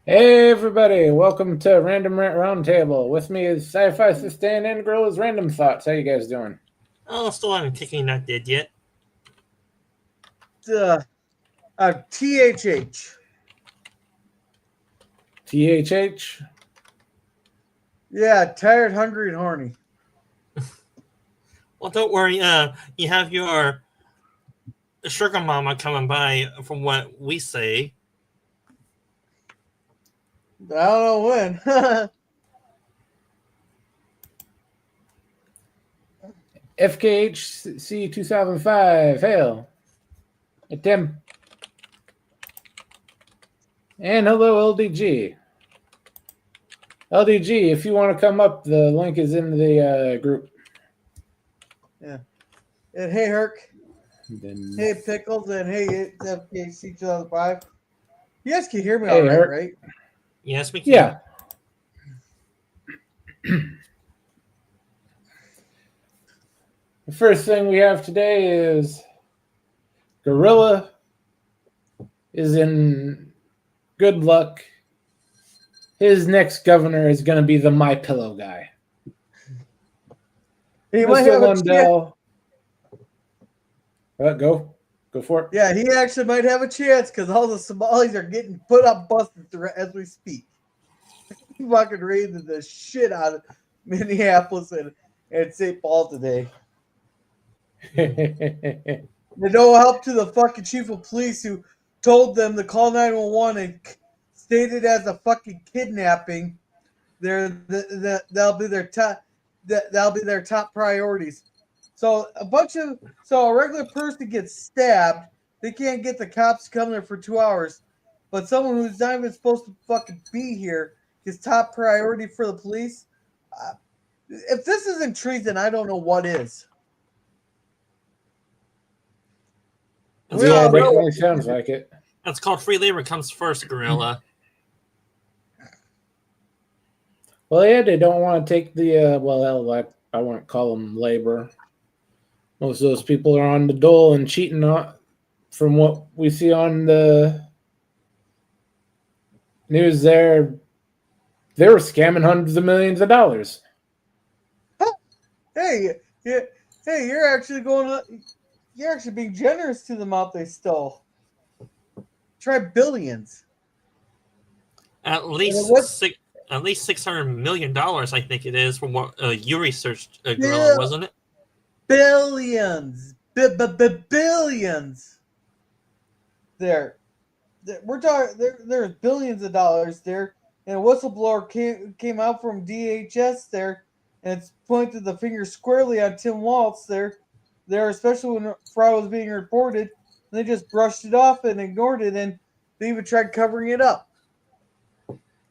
Hey everybody, welcome to Random Rant Roundtable. With me is Sci-Fi Sustain and Girl's Random Thoughts. How you guys doing? Oh, still haven't kicking not dead yet. uh, THH. THH? Yeah, tired, hungry, and horny. Well, don't worry. You have your sugar mama coming by, from what we say. I don't know when. FKHC 2005, hail. Hey, Tim. And hello LDG. LDG, if you want to come up, the link is in the group. Yeah. And hey, Herc. Then, Hey, Pickles. And hey, it's FKC 2005. You guys can hear me hey, all right, Herc. right? Yes, we can. Yeah. The first thing we have today is Gorilla is in good luck. His next governor is going to be the My Pillow guy. He might Mr. have a chance. Lundell. Go for it. Yeah, he actually might have a chance because all the Somalis are getting put up busted as we speak. He's fucking raising the shit out of Minneapolis and St. Paul today. And no help to the fucking chief of police who told them to call 911 and stated as a fucking kidnapping. That'll be their top priorities. So a regular person gets stabbed, they can't get the cops to come there for 2 hours, but someone who's not even supposed to fucking be here is top priority for the police. If this isn't treason, I don't know what is. Yeah, it definitely sounds like it. That's called free labor comes first, Gorilla. Well, yeah, they don't want to take the, I won't call them labor. Most of those people are on the dole and cheating from what we see on the news there. They were scamming hundreds of millions of dollars. Hey, you're actually you're actually being generous to the amount they stole. Try billions. At least $600 million, I think it is, from what you researched, Gorilla, wasn't it? Billions, billions. We're talking. There's billions of dollars there, and a whistleblower came out from DHS there, and it's pointed the finger squarely on Tim Waltz there, especially when fraud was being reported. And they just brushed it off and ignored it, and they even tried covering it up.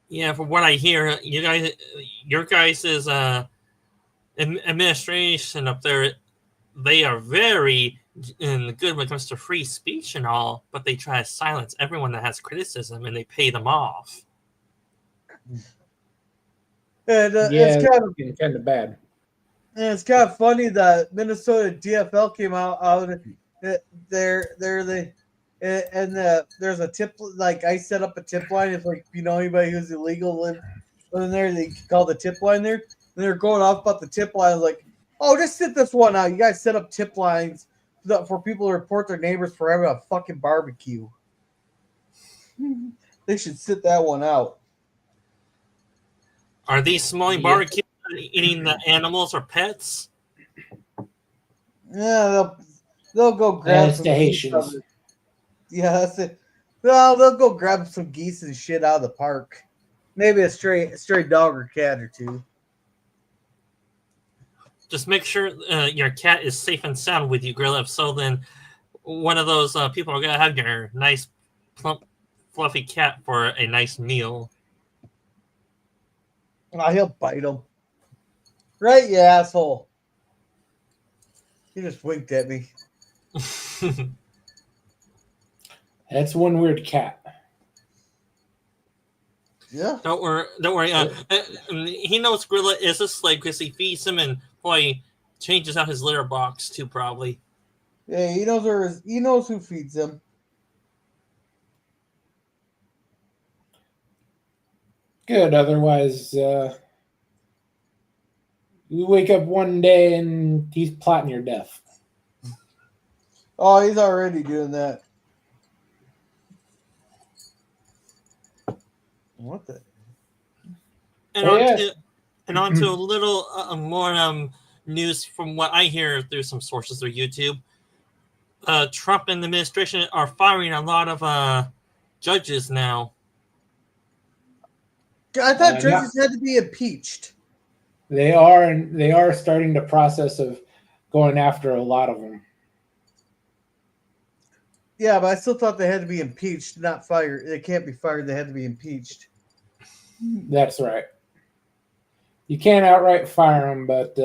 Yeah, from what I hear, your guys' administration up there, they are very good when it comes to free speech and all, but they try to silence everyone that has criticism, and they pay them off. And it's kind of bad. And it's kind of funny that Minnesota DFL came out there's a tip, like I set up a tip line. If like anybody who's illegal living there, they call the tip line there. And they're going off about the tip line, like, oh, just sit this one out. You guys set up tip lines for people to report their neighbors for having a fucking barbecue. They should sit that one out. Are these smelling barbecues eating the animals or pets? Yeah, they'll go grab some the Haitians. Yeah, that's it. Well, they'll go grab some geese and shit out of the park. Maybe a stray dog or cat or two. Just make sure your cat is safe and sound with you, Gorilla. If so, then one of those people are going to have your nice, plump, fluffy cat for a nice meal. He'll bite him. Right, you asshole. He just winked at me. That's one weird cat. Yeah. Don't worry. He knows Gorilla is a slave because he feeds him and probably changes out his litter box too, probably. Yeah, he knows who feeds him. Good. Otherwise, you wake up one day and he's plotting your death. Oh, he's already doing that. What the? And Oh, on yeah. to a little more news from what I hear through some sources through YouTube. Trump and the administration are firing a lot of judges now. I thought Yeah. judges had to be impeached. They are, and they are starting the process of going after a lot of them. Yeah, but I still thought they had to be impeached, not fired. They can't be fired. They had to be impeached. That's right. You can't outright fire them, but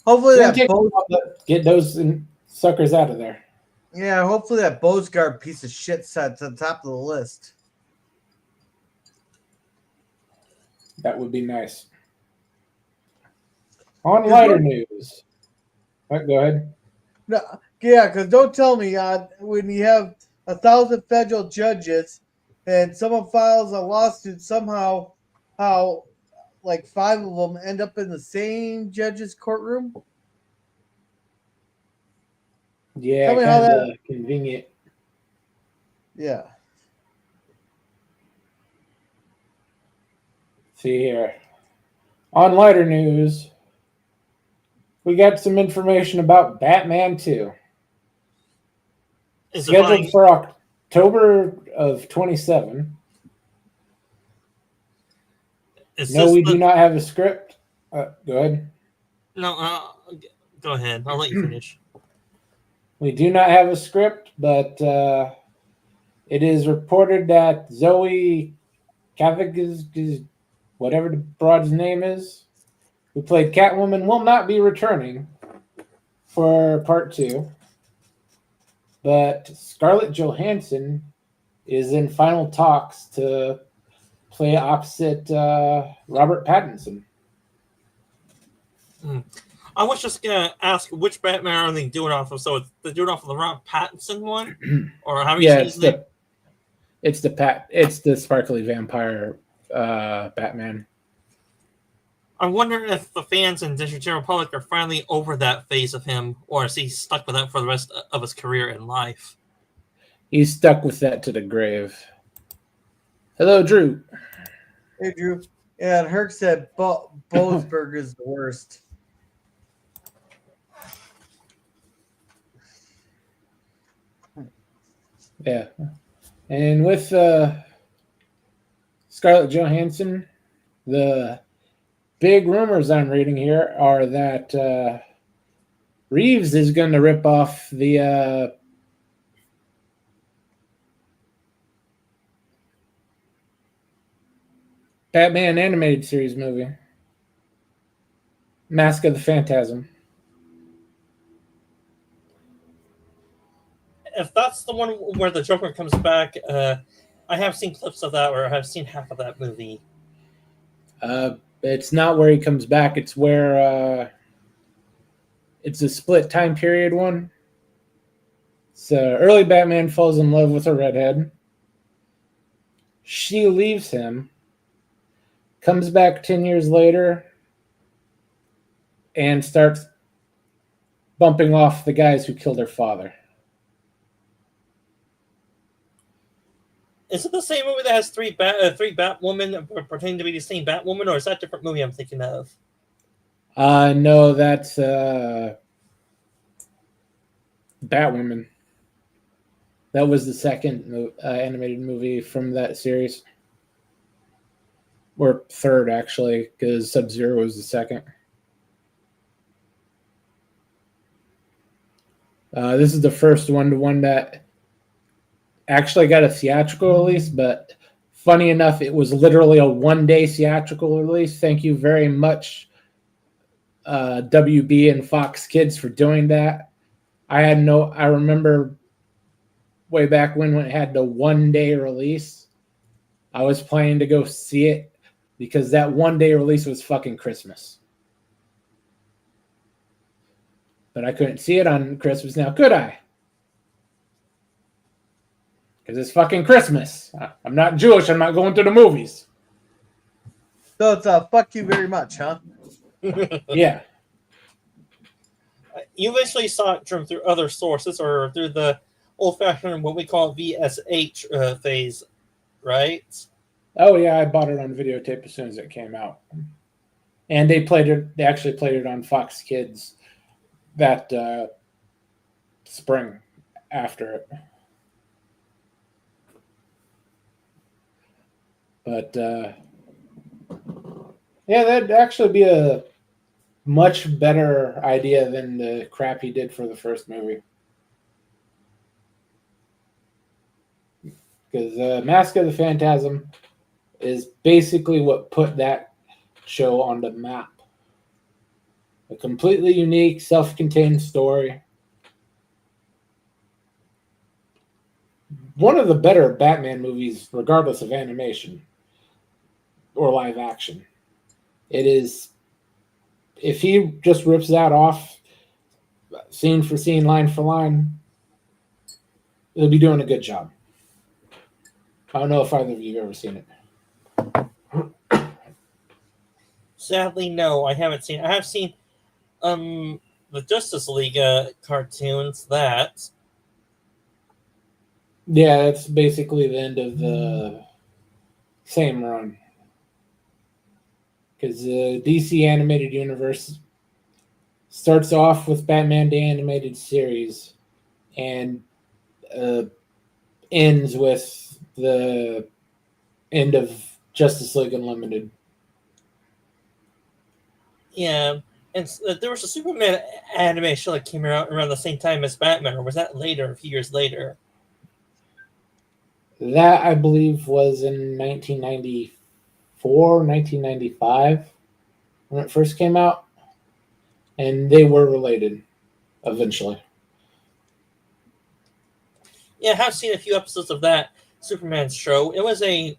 Hopefully it's gonna that take a while to get those suckers out of there. Yeah, hopefully that Bozgard piece of shit sets on top of the list. That would be nice. On lighter news. Go ahead. No, yeah, because don't tell me when you have 1,000 federal judges and someone files a lawsuit somehow, how like 5 of them end up in the same judge's courtroom. Yeah, Tell me how kind that. of convenient. Yeah. See here. On lighter news, we got some information about Batman 2. Is it Scheduled flying? for October of 27. Is No, this we the, do not have a script. Go ahead. No, go ahead. I'll let you finish. We do not have a script, but it is reported that Zoe Kavik, whatever the broad's name is, who played Catwoman, will not be returning for part 2. But Scarlett Johansson is in final talks to play opposite Robert Pattinson. I was just gonna ask which Batman are they doing off of? So they're doing off of the Robert Pattinson one, or how Yeah, his name? it's the sparkly vampire Batman. I wonder if the fans and the general public are finally over that phase of him, or is he stuck with that for the rest of his career and life? He's stuck with that to the grave. Hello, Drew. Hey, Drew. Yeah, and Herc said Boasberg is the worst. Yeah. And with Scarlett Johansson, the big rumors I'm reading here are that Reeves is going to rip off the Batman animated series movie, Mask of the Phantasm. If that's the one where the Joker comes back, I have seen clips of that, or I have seen half of that movie. It's not where he comes back. It's where it's a split time period one. So early Batman falls in love with a redhead. She leaves him, comes back 10 years later, and starts bumping off the guys who killed her father. Is it the same movie that has three Batwomen pretending to be the same Batwoman, or is that a different movie I'm thinking of? No, that's Batwoman. That was the second animated movie from that series. Or third, actually, because Sub-Zero was the second. This is the first one-to-one that actually got a theatrical release, but funny enough, it was literally a one-day theatrical release. Thank you very much, WB and Fox Kids, for doing that. I remember way back when it had the one-day release, I was planning to go see it because that one-day release was fucking Christmas. But I couldn't see it on Christmas now, could I? Because it's fucking Christmas. I'm not Jewish. I'm not going to the movies. So it's a fuck you very much, huh? Yeah. You eventually saw it through other sources or through the old-fashioned, what we call VSH phase, right? Oh yeah, I bought it on videotape as soon as it came out. And they played it. They actually played it on Fox Kids that spring after it. But yeah, that'd actually be a much better idea than the crap he did for the first movie. Because Mask of the Phantasm is basically what put that show on the map. A completely unique, self-contained story. One of the better Batman movies, regardless of animation or live action. It is, if he just rips that off, scene for scene, line for line, he'll be doing a good job. I don't know if either of you have ever seen it. Sadly, no, I haven't seen. I have seen the Justice League cartoons. That Yeah, that's basically the end of the same run. Because the DC animated universe starts off with Batman the Animated Series and ends with the end of Justice League Unlimited. yeah, and there was a Superman anime show that came out around the same time as Batman, or was that later, a few years later? That, I believe, was in 1994, 1995 when it first came out. And they were related eventually. Yeah, I have seen a few episodes of that Superman show. It was a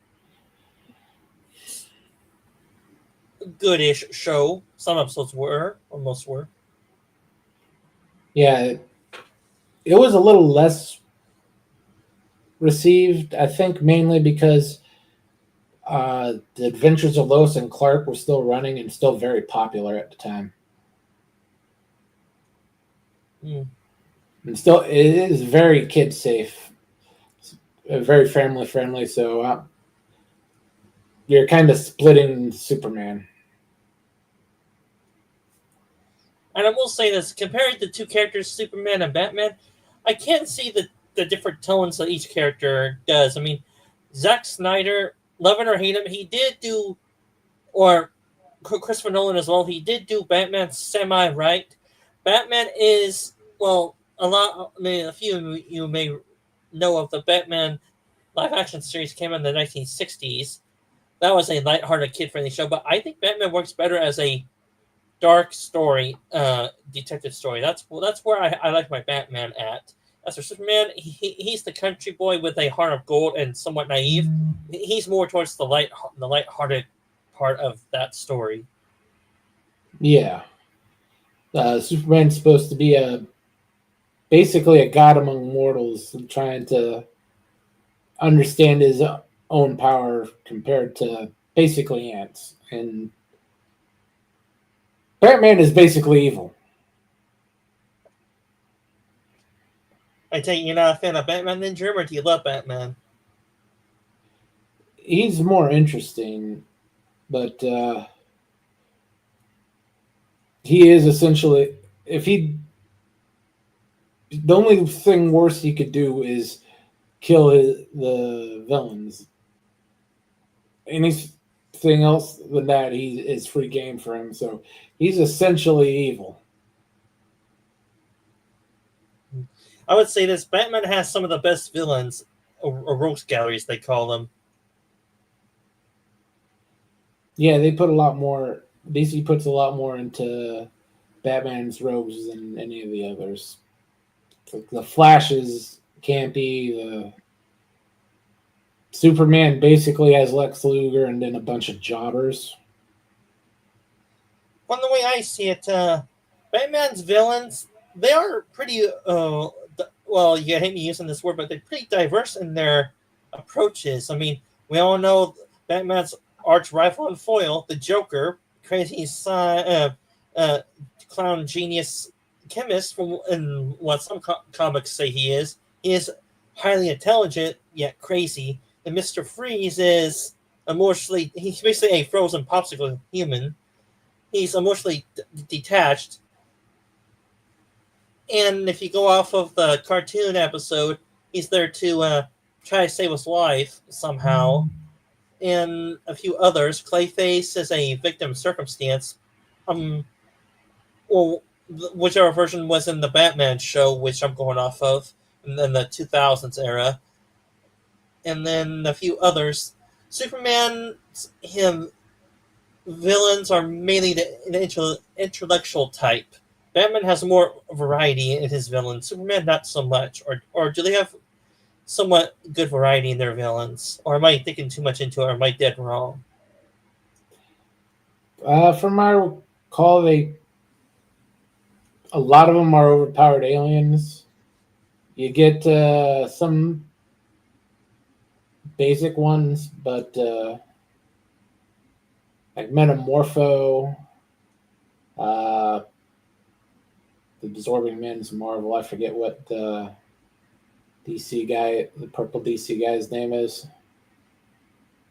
goodish show. Some episodes were, or most were. Yeah, it was a little less received, I think, mainly because the Adventures of Lois and Clark were still running and still very popular at the time. Mm. And still, it is very kid safe, very family friendly. So you're kind of splitting Superman. And I will say this, comparing the two characters, Superman and Batman, I can't see the different tones that each character does. I mean, Zack Snyder, love it or hate him, he did do, or Christopher Nolan as well, he did do Batman semi-right. Batman is, well, a few of you may know of the Batman live-action series came in the 1960s. That was a light-hearted, kid-friendly show, but I think Batman works better as a dark story, detective story. That's where I like my Batman at. As for Superman, he's the country boy with a heart of gold and somewhat naive. He's more towards the light-hearted part of that story. Yeah. Superman's supposed to be basically a god among mortals, trying to understand his own power compared to basically ants. And Batman is basically evil. I take it you're not a fan of Batman then, Jim, or do you love Batman? He's more interesting, but he is essentially, the only thing worse he could do is kill the villains. Anything else than that, he is free game for him. So he's essentially evil. I would say this: Batman has some of the best villains, or rogues galleries they call them. Yeah, they put a lot more. DC puts a lot more into Batman's rogues than any of the others. The Flash is campy. The Superman basically has Lex Luger and then a bunch of jobbers. From the way I see it, Batman's villains, they are pretty. Well, well, you hate me using this word, but they're pretty diverse in their approaches. I mean, we all know Batman's arch rival and foil, the Joker, crazy clown genius chemist, and what some comics say he is. He is highly intelligent yet crazy. And Mr. Freeze is emotionally. He's basically a frozen popsicle human. He's emotionally detached. And if you go off of the cartoon episode, he's there to try to save his life somehow. And a few others. Clayface is a victim circumstance. Well, whichever version was in the Batman show, which I'm going off of, in the 2000s era. And then a few others. Superman, him villains are mainly the intellectual type. Batman has more variety in his villains. Superman, not so much. Or do they have somewhat good variety in their villains? Or am I thinking too much into it? Or am I dead wrong? From my recall, a lot of them are overpowered aliens. You get some basic ones, but like Metamorpho, the Absorbing Man's Marvel. I forget what the DC guy, the purple DC guy's name is.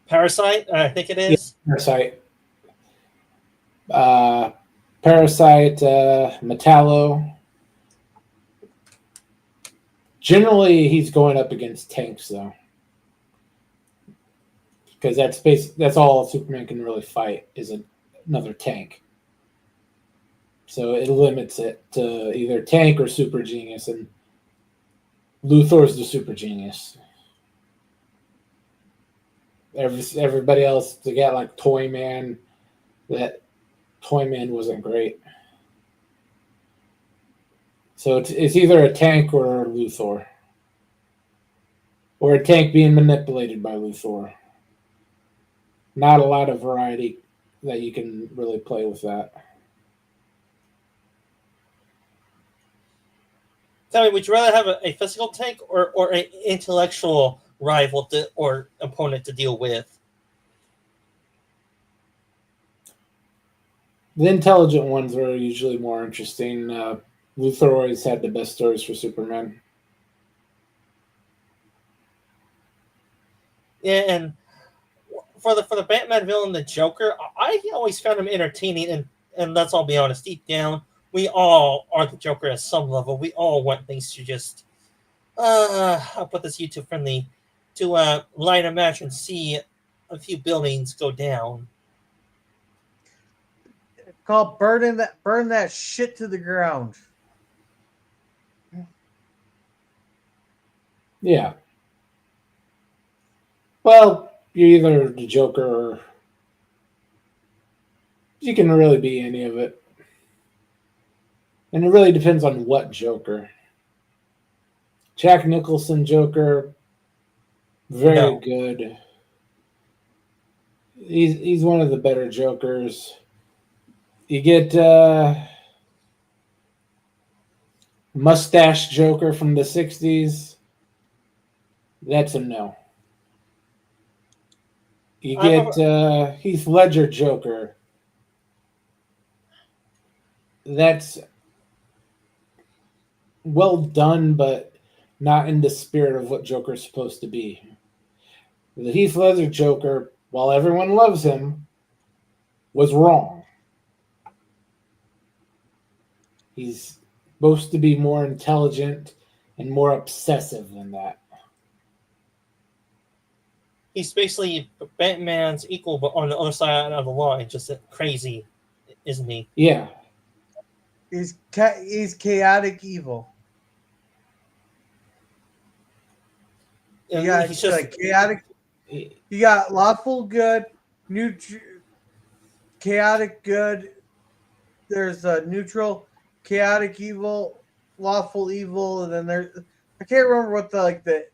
Parasite, I think it is. Yeah, Parasite, Metallo. Generally, he's going up against tanks, though, because that's all Superman can really fight is another tank. So it limits it to either tank or super genius, and Luthor's the super genius. Everybody else, they got like Toyman. That Toyman wasn't great. So it's either a tank or Luthor. Or a tank being manipulated by Luthor. Not a lot of variety that you can really play with that. Tell me, would you rather have a physical tank or an intellectual rival or opponent to deal with? The intelligent ones are usually more interesting. Luthor always had the best stories for Superman. Yeah, and for the Batman villain, the Joker, I always found him entertaining, and let's all be honest, deep down, we all are the Joker at some level. We all want things to just, I'll put this YouTube friendly, to light a match and see a few buildings go down. It's called burn that shit to the ground. Yeah. Well, you're either the Joker or you can really be any of it. And it really depends on what Joker. Jack Nicholson Joker, very good. He's one of the better Jokers. You get Mustache Joker from the 60s. That's a no. You get Heath Ledger Joker. That's well done, but not in the spirit of what Joker's supposed to be. The Heath Ledger Joker, while everyone loves him, was wrong. He's supposed to be more intelligent and more obsessive than that. He's basically Batman's equal, but on the other side of the line, just crazy, isn't he? Yeah. He's chaotic evil. You got He's just like chaotic. You got lawful good, chaotic good. There's a neutral, chaotic evil, lawful evil, and then there's I can't remember what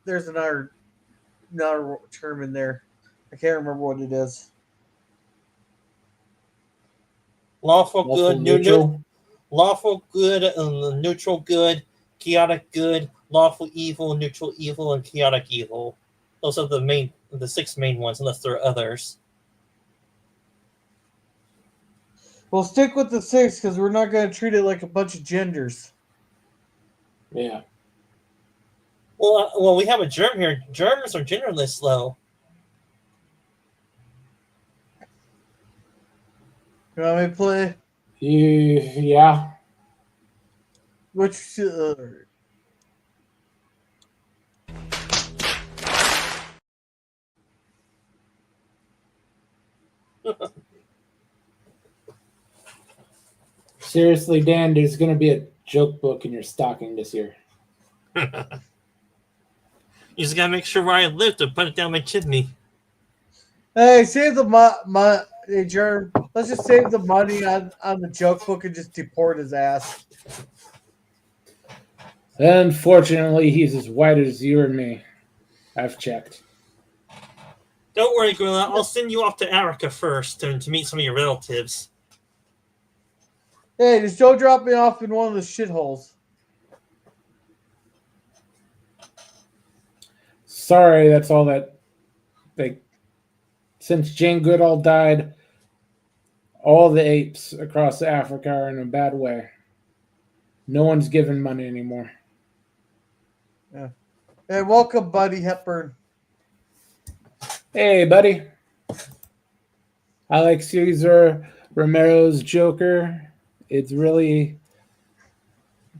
there's another term in there. I can't remember what it is. lawful good, Neutral. lawful good, neutral good, chaotic good, lawful evil, neutral evil, and chaotic evil. Those are the 6 main ones, unless there are others. We'll stick with the 6 because we're not going to treat it like a bunch of genders. Yeah. Well, we have a germ here. Germs are genderless, though. You want me to play? Yeah. Which Seriously, Dan, there's going to be a joke book in your stocking this year. You just gotta make sure where I live to put it down my chimney. Hey, save the hey, Germ. Let's just save the money on the joke book and just deport his ass. Unfortunately, he's as white as you or me. I've checked. Don't worry, Gorilla. I'll send you off to Africa first to meet some of your relatives. Hey, just don't drop me off in one of the shitholes. Sorry, that's all that. Since Jane Goodall died, all the apes across Africa are in a bad way. No one's giving money anymore. Yeah. Hey, welcome, Buddy Hepburn. Hey, buddy. I like Cesar Romero's Joker. It's really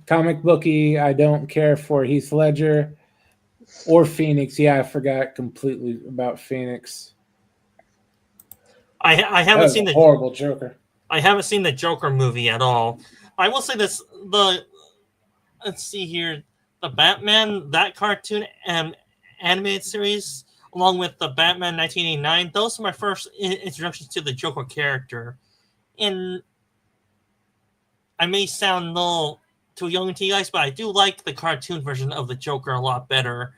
comic booky. I don't care for Heath Ledger or Phoenix. Yeah, I forgot completely about Phoenix. I haven't seen the horrible Joker. I haven't seen the Joker movie at all. I will say this: let's see here, the Batman, that cartoon and animated series, along with the Batman 1989. Those are my first introductions to the Joker character, and I may sound a little too young to you guys, but I do like the cartoon version of the Joker a lot better.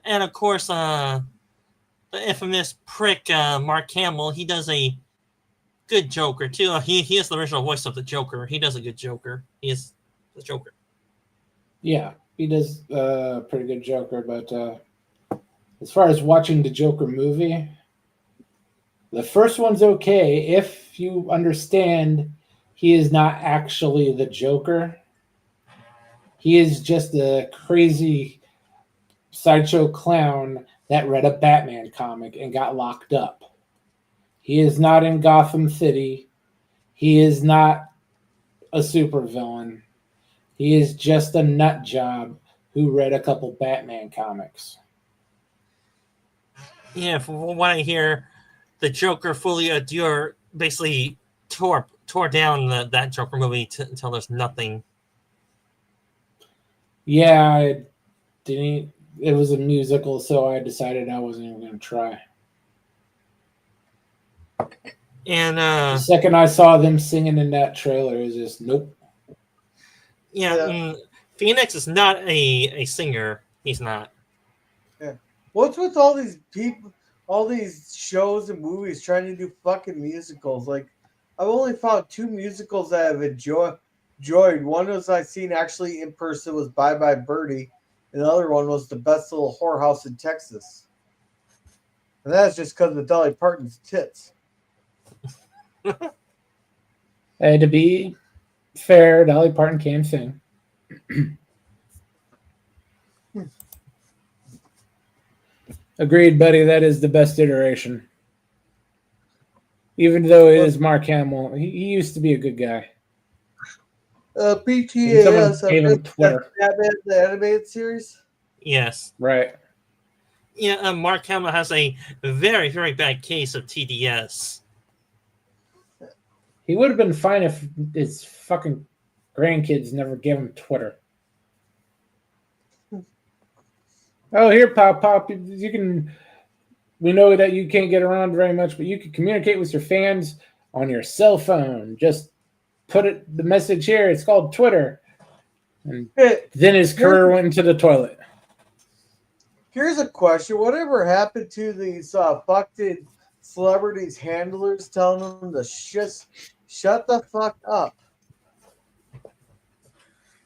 And of course, the infamous prick Mark Hamill, he does a good Joker too. He is the original voice of the Joker. He does a good Joker. He is the Joker. Yeah, he does a pretty good Joker, but as far as watching the Joker movie, the first one's okay if you understand he is not actually the Joker. He is just a crazy sideshow clown that read a Batman comic and got locked up. He is not in Gotham City. He is not a supervillain. He is just a nut job who read a couple Batman comics. Yeah, from what I hear, the Joker Folie à Deux basically tore down that Joker movie until there's nothing. Yeah, I didn't. It was a musical, so I decided I wasn't even going to try. And the second I saw them singing in that trailer, it was just nope. Yeah. Phoenix is not a singer. He's not. Yeah. What's with all these people, all these shows and movies trying to do fucking musicals? Like, I've only found 2 musicals that I've enjoyed. One was I seen actually in person was Bye Bye Birdie, and the other one was The Best Little Whorehouse in Texas. And that's just because of Dolly Parton's tits. Hey, to be fair, Dolly Parton can sing. Agreed, buddy. That is the best iteration. Even though it is Mark Hamill, he used to be a good guy. BTS, gave him Twitter. The animated series? Yes. Right. Yeah, Mark Hamill has a very, very bad case of TDS. He would have been fine if his fucking grandkids never gave him Twitter. Oh, here, Pop. You can. We know that you can't get around very much, but you can communicate with your fans on your cell phone. Just put the message here. It's called Twitter. And then his career went into the toilet. Here's a question. Whatever happened to these fucking celebrities handlers telling them to shut the fuck up?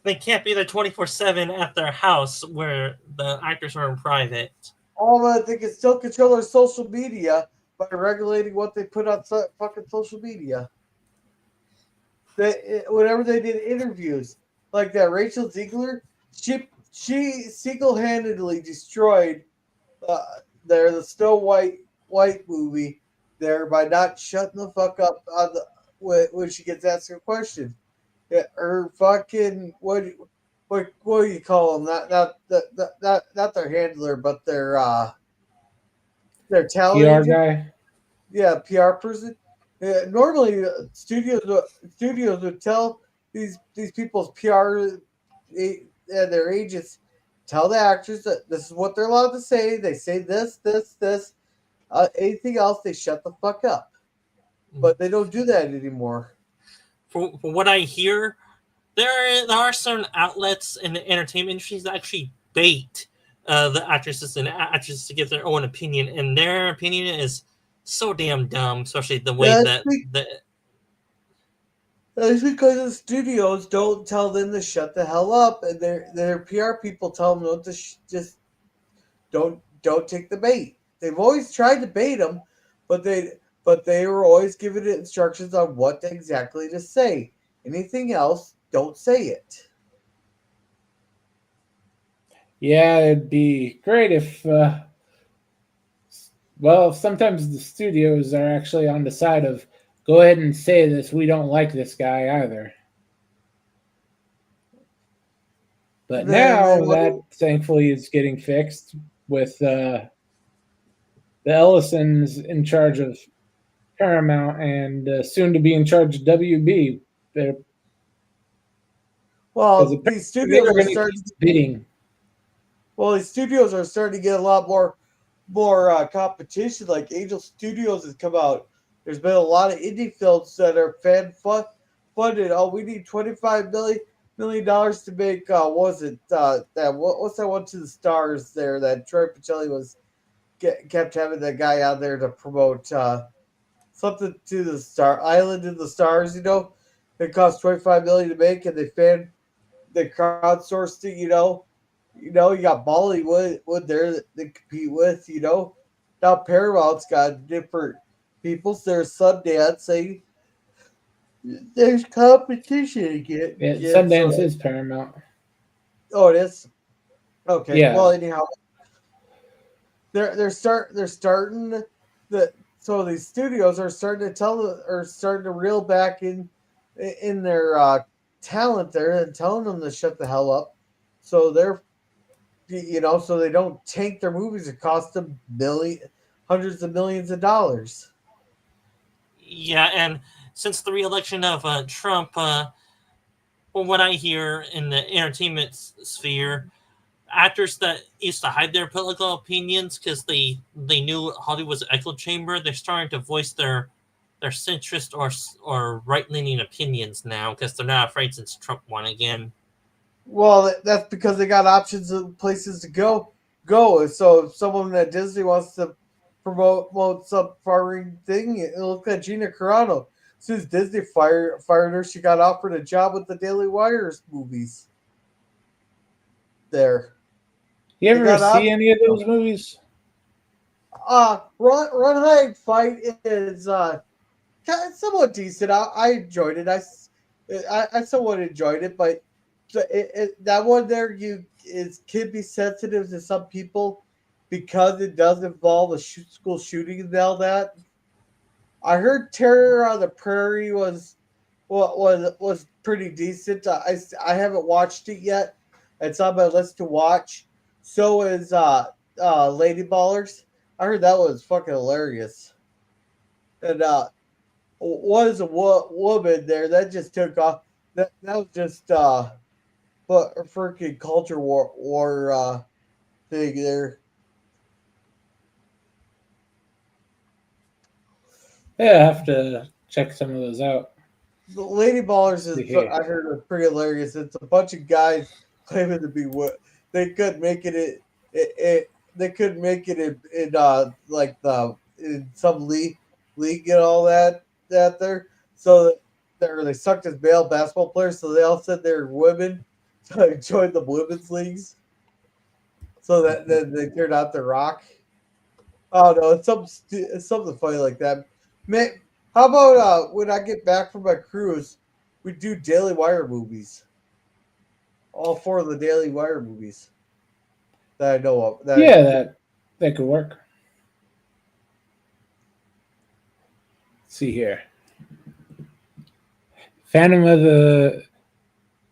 they can't be there 24/7 at their house where the actors are in private. All that they can still control their social media by regulating what they put on fucking social media. Whenever they did interviews like that, Rachel Ziegler, she single-handedly destroyed the Snow White movie there by not shutting the fuck up on the when she gets asked a question. Yeah, her fucking what do you call them? Not their handler, but their talent PR agent. guy. Yeah, PR person. Normally, studios would tell these people's PR and their agents tell the actors that this is what they're allowed to say. They say this. Anything else, they shut the fuck up. But they don't do that anymore. For what I hear, there are certain outlets in the entertainment industries that actually bait the actresses and actresses to give their own opinion, and their opinion is so damn dumb, especially the way That's because the studios don't tell them to shut the hell up, and their PR people tell them don't just don't take the bait. They've always tried to bait them, but they were always given instructions on what exactly to say. Anything else, don't say it. Yeah, it'd be great if, sometimes the studios are actually on the side of go ahead and say this. We don't like this guy either. But now that thankfully is getting fixed with the Ellisons in charge of Paramount and soon to be in charge of WB. Well, these studios are starting bidding. Well, these studios are starting to get a lot more competition. Like Angel Studios has come out. There's been a lot of indie films that are funded. Oh, we need $25 million to make. What was it what's that one to the stars there that Troy Pacelli was kept having that guy out there to promote something to the Star Island in the Stars. It cost $25 million to make, and they crowdsourced it. You got Bollywood there that they compete with. Now Paramount's got different people. So there's Sundance. There's competition again. Yeah, Sundance is Paramount. Oh, it is. Okay. Yeah. Well, anyhow, they're starting the so these studios are starting to reel back in their talent there and telling them to shut the hell up. So so they don't tank their movies and cost them hundreds of millions of dollars. Yeah, and since the re-election of Trump, from what I hear in the entertainment sphere, actors that used to hide their political opinions because they knew Hollywood was an echo chamber, they're starting to voice their centrist or right-leaning opinions now because they're not afraid since Trump won again. Well, that's because they got options of places to go. So if someone at Disney wants to promote some foreign thing, look at Gina Carano. As soon as Disney fired her, she got offered a job with the Daily Wire's movies. There. You ever see any of those movies? Run, Hide, Fight is somewhat decent. I enjoyed it. I somewhat enjoyed it, but that one there can be sensitive to some people because it does involve a school shooting and all that. I heard Terror on the Prairie was pretty decent. I haven't watched it yet. It's on my list to watch. So is Lady Ballers. I heard that was fucking hilarious. And was a woman there that just took off. That was just but a freaking culture war thing there. Yeah, I have to check some of those out. The Lady Ballers I heard was pretty hilarious. It's a bunch of guys claiming to be what they couldn't make it. They couldn't make it in in some league and all that there. So they sucked as male basketball players. So they all said they're women. joined the women's leagues, so that then they turned out the Rock. Oh no, it's something funny like that. Man, how about when I get back from my cruise, we do Daily Wire movies. All 4 of the Daily Wire movies that I know of. Yeah, that could work. Let's see here. Phantom of the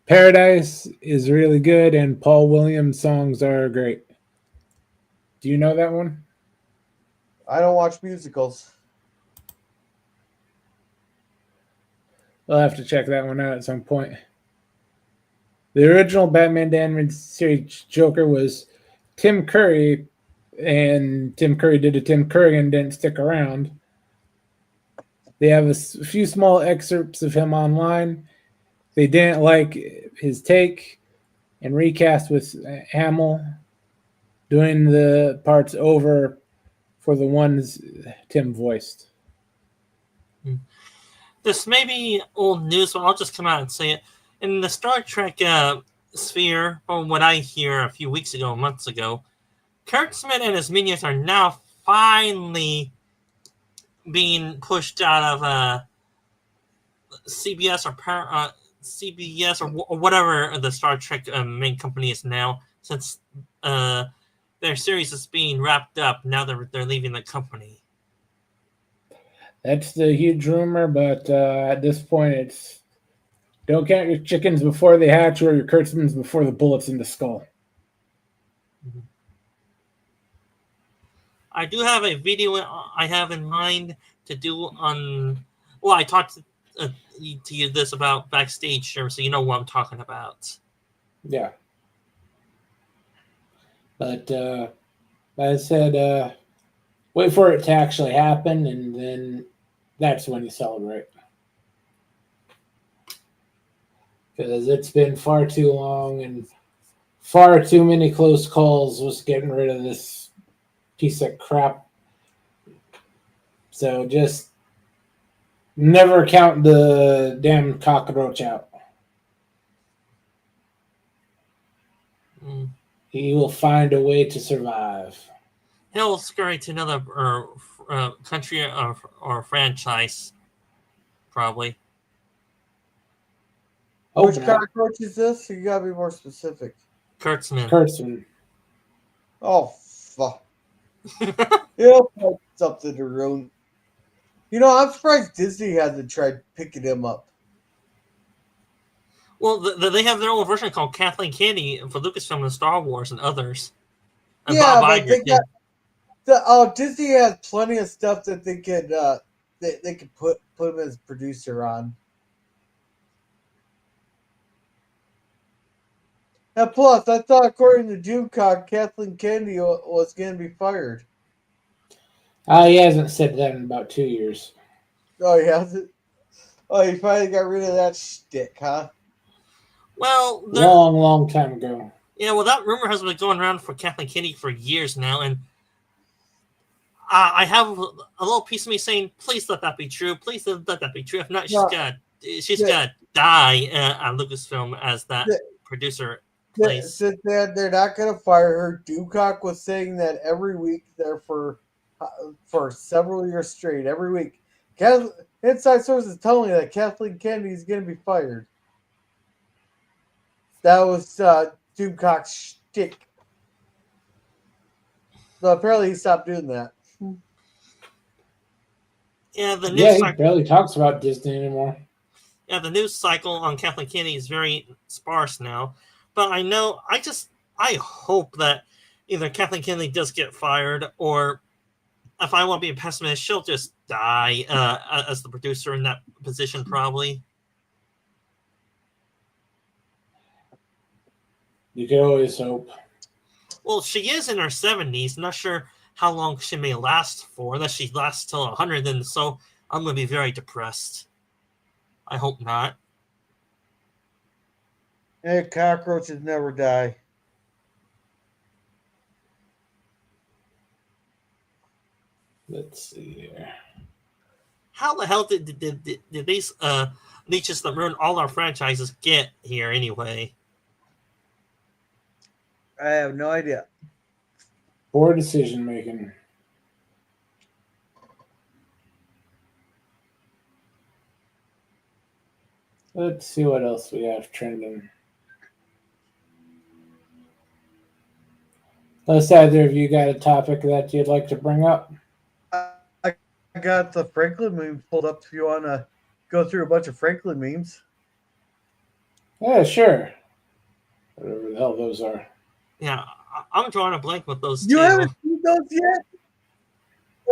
Paradise is really good, and Paul Williams songs are great. Do you know that one? I don't watch musicals. I'll have to check that one out at some point. The original Batman the Animated Series Joker was Tim Curry, and Tim Curry did a Tim Curry and didn't stick around. They have a few small excerpts of him online. They didn't like his take and recast with Hamill doing the parts over for the ones Tim voiced. This may be old news, but I'll just come out and say it. In the Star Trek sphere, from what I hear a few weeks ago, months ago, Kurtzman and his minions are now finally being pushed out of CBS or whatever the Star Trek main company is now, since their series is being wrapped up. Now they're leaving the company. That's the huge rumor, but at this point, it's don't count your chickens before they hatch or your Kurtzmans before the bullets in the skull. Mm-hmm. I do have a video I have in mind to do on. Well, I talked to you this about backstage, so you know what I'm talking about. Yeah. But like I said, wait for it to actually happen, and then that's when you celebrate. Because it's been far too long and far too many close calls was getting rid of this piece of crap. So just never count the damn cockroach out. He will find a way to survive. He'll scurry to another country or franchise, probably. Which cockroach is this? You gotta be more specific. Kurtzman. Oh, fuck. He'll find something to ruin. You know, I'm surprised Disney hasn't tried picking him up. Well, they have their own version called Kathleen Kennedy for Lucasfilm and Star Wars and others. And yeah, Bob but Iger, Disney has plenty of stuff that they could they could put him as producer on. And plus, I thought according to Doomcock, Kathleen Kennedy was going to be fired. He hasn't said that in about 2 years. Oh, he hasn't? Oh, he finally got rid of that shtick, huh? Well, long time ago. Yeah, well, that rumor has been going around for Kathleen Kennedy for years now, and I have a little piece of me saying, "Please let that be true. Please let that be true. If not, she's gotta die on Lucasfilm as that producer." Since they're not going to fire her, Doomcock was saying that every week there for several years straight, every week. Inside sources telling me that Kathleen Kennedy is going to be fired. That was Doomcock's shtick. But apparently he stopped doing that. Yeah, he barely talks about Disney anymore. Yeah, the news cycle on Kathleen Kennedy is very sparse now. But I hope that either Kathleen Kennedy does get fired, or if I want to be a pessimist, she'll just die as the producer in that position, probably. You can always hope. Well, she is in her 70s. Not sure how long she may last for. Unless she lasts till 100, then so I'm going to be very depressed. I hope not. Hey, cockroaches never die. Let's see here. How the hell did these leeches that ruin all our franchises get here anyway? I have no idea. Poor decision making. Let's see what else we have trending. Unless either of you got a topic that you'd like to bring up. I got the Franklin meme pulled up if you want to go through a bunch of Franklin memes. Yeah, sure. Whatever the hell those are. Yeah, I'm drawing a blank with those You two. haven't seen those yet?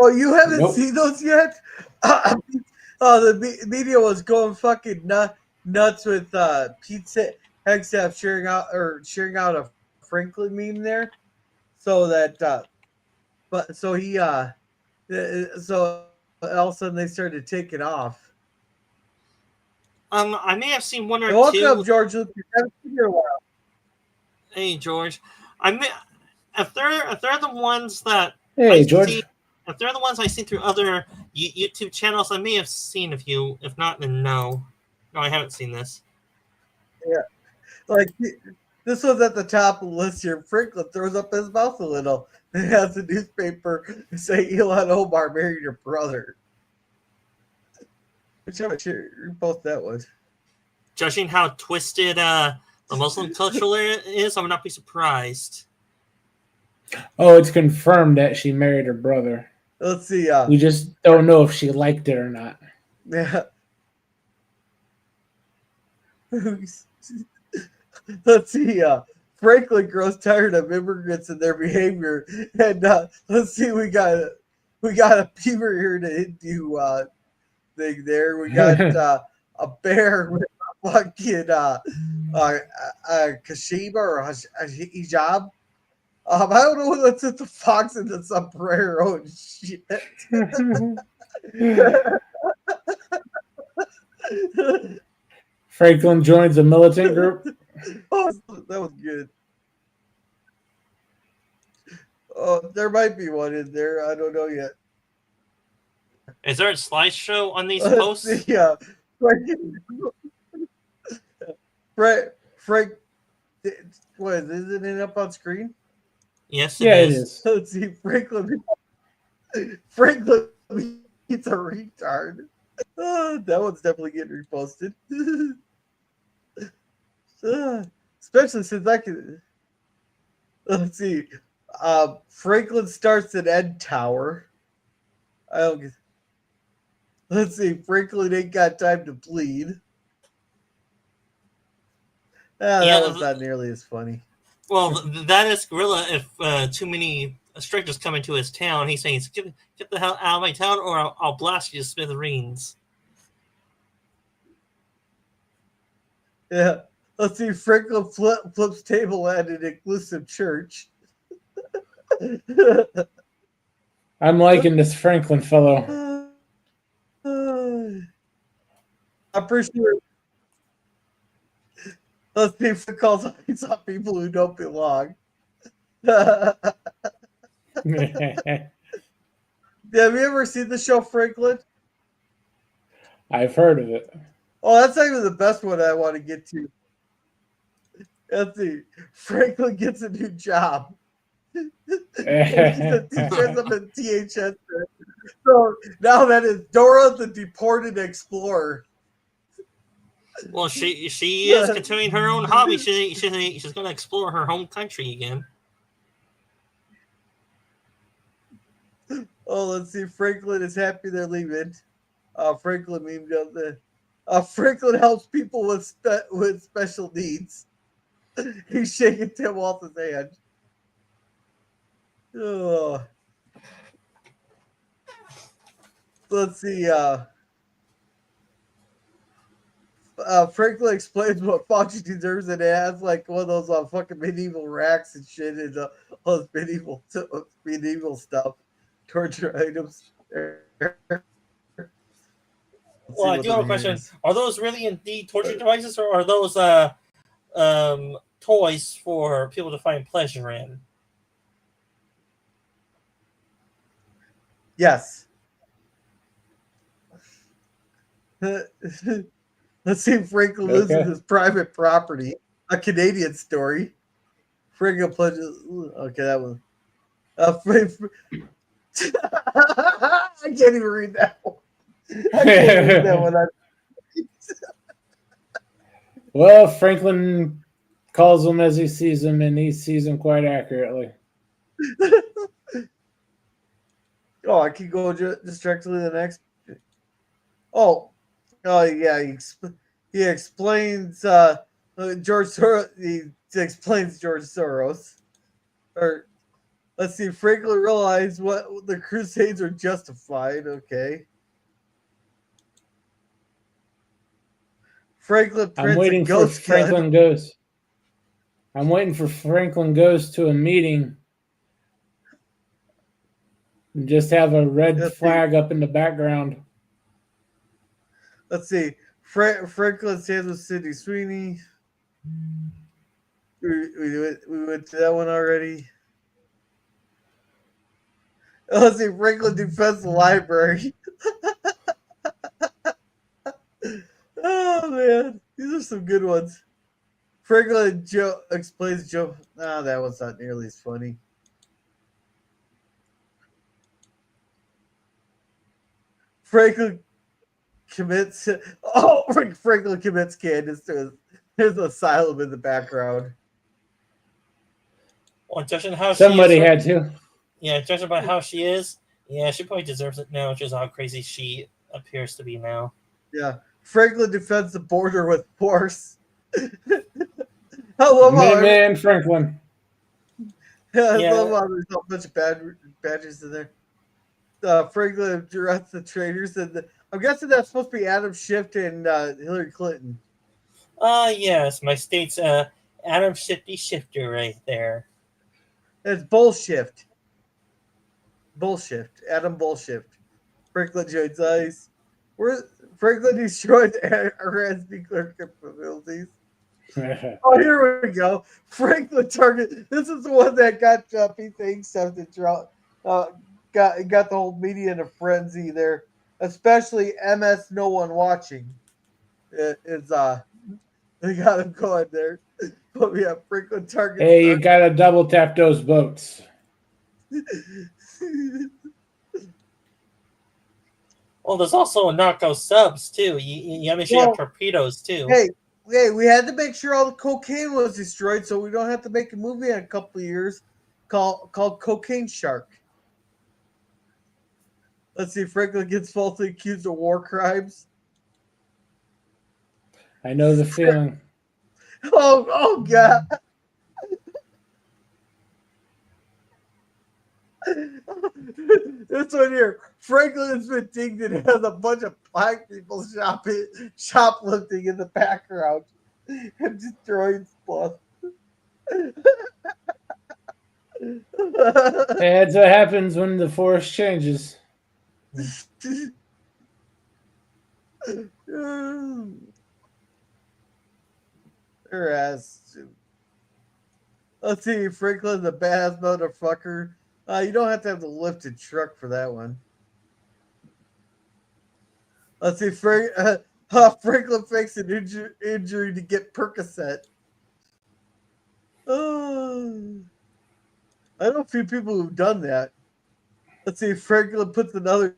Oh, you haven't Nope. seen those yet? The media was going fucking nuts with Pete Hegseth sharing out a Franklin meme there, so that but so he so all of a sudden they started taking off. I may have seen one or And welcome two. up, George Lucas. Haven't seen you in a while. Hey, George. I may, if they're the ones that Hey, I George. see, if they're the ones I see through other YouTube channels, I may have seen a few. If not, then no, I haven't seen this. Yeah, like this was at the top of the list here. Franklin throws up his mouth a little and has the newspaper say Elon Omar married your brother. Which I'm sure both that one. Judging how twisted the Muslim culture is, I would not be surprised. Oh, it's confirmed that she married her brother. Let's see. We just don't know if she liked it or not. Yeah. Let's see. Franklin grows tired of immigrants and their behavior, and let's see. We got a beaver here to Hindu thing there. We got a bear with a fucking kashiba or a hijab. I don't know what's with the fox and the sombrero and shit. Franklin joins a militant group. Oh, that was good. Oh, there might be one in there. I don't know yet. Is there a slideshow on these posts? Yeah. Frank, what isn't it up on screen? Yes, Yeah, it it is. is. Let's see, Franklin he's a retard. That one's definitely getting reposted. Especially since I can. Let's see. Franklin starts an end tower. I don't get. Let's see. Franklin ain't got time to bleed. That one's not nearly as funny. Well, that is Gorilla. If too many strangers come into his town, he's saying, "Get the hell out of my town, or I'll blast you to smithereens." Yeah. Let's see. Franklin flips table at an inclusive church. I'm liking this Franklin fellow. I'm pretty sure. Let's see if it calls on people who don't belong. Have you ever seen the show Franklin? I've heard of it. Oh, that's not even the best one I want to get to. Let's see. Franklin gets a new job. He's a teacher up in THS. So now that is Dora the Deported Explorer. Well, she is continuing her own hobby. She's going to explore her home country again. Oh, let's see. Franklin is happy they're leaving. Franklin meme does the. Franklin helps people with special needs. He's shaking Tim Walton's hand. Oh. Let's see. Franklin explains what Fauci deserves, and it has like one of those fucking medieval racks and shit, and all this medieval stuff, torture items. Well, I do have a question. Are those really indeed torture devices, or are those toys for people to find pleasure in? Yes. Let's see if Franklin lives in his private property. A Canadian story. Franklin pledges. Okay, that one. I can't even read that one. I can't read that one. Well, Franklin calls them as he sees them, and he sees them quite accurately. Oh, I can go just directly to the next. Oh, yeah. He explains George Soros. He explains George Soros. Or let's see. Franklin realized what the Crusades are justified. Okay. Franklin I'm prints a waiting for ghost Franklin gun. goes. I'm waiting for Franklin goes to a meeting and just have a red flag up in the background. Let's see. Franklin stands with Sidney Sweeney. We went to that one already. Let's see. Franklin defends the library. Oh man, these are some good ones. Franklin Joe explains Joe. Ah, that one's not nearly as funny. Franklin commits. Oh, Franklin commits Candace to his asylum in the background. Well, judging how Somebody she is, had to. yeah, judging by how she is, yeah, she probably deserves it now, just how crazy she appears to be now. Yeah, Franklin defends the border with force. I love Minuteman Franklin. I Yeah. love how there's a bunch of badges in there. Franklin directs the traitors, and I'm guessing that's supposed to be Adam Schiff and Hillary Clinton. Yes, my state's Adam Shifty Shifter right there. It's bullshit. Bullshit. Adam bullshit. Franklin joins ICE. Franklin destroys Iran's nuclear capabilities. Oh, here we go. Franklin target. This is the one that got P stuff to draw. Got the whole media in a frenzy there, especially MS No One Watching. It's they got him going there. But yeah, Franklin targets. Hey, you gotta double tap those boats. Well, there's also narco subs too. You have to shoot torpedoes too. Hey, we had to make sure all the cocaine was destroyed, so we don't have to make a movie in a couple of years called Cocaine Shark. Let's see. Franklin gets falsely accused of war crimes. I know the feeling. Oh God. This one here. Franklin has been dinged and has a bunch of black people shoplifting in the background and destroying stuff. That's what happens when the force changes. Let's see, Franklin's a badass motherfucker. You don't have to have the lifted truck for that one. Let's see, Franklin fakes an injury to get Percocet. I know a few people who've done that. Let's see, Franklin puts another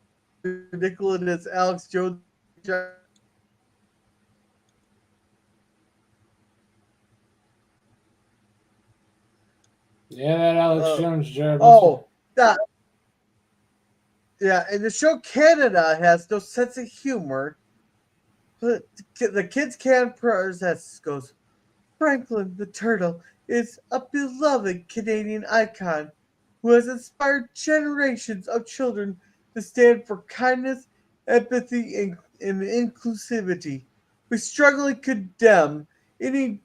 nickel in his Alex Jones. Yeah, that Alex Jones job. Yeah, and the show Canada has no sense of humor. But the kids can process goes, Franklin the Turtle is a beloved Canadian icon who has inspired generations of children to stand for kindness, empathy, and inclusivity. We strongly condemn any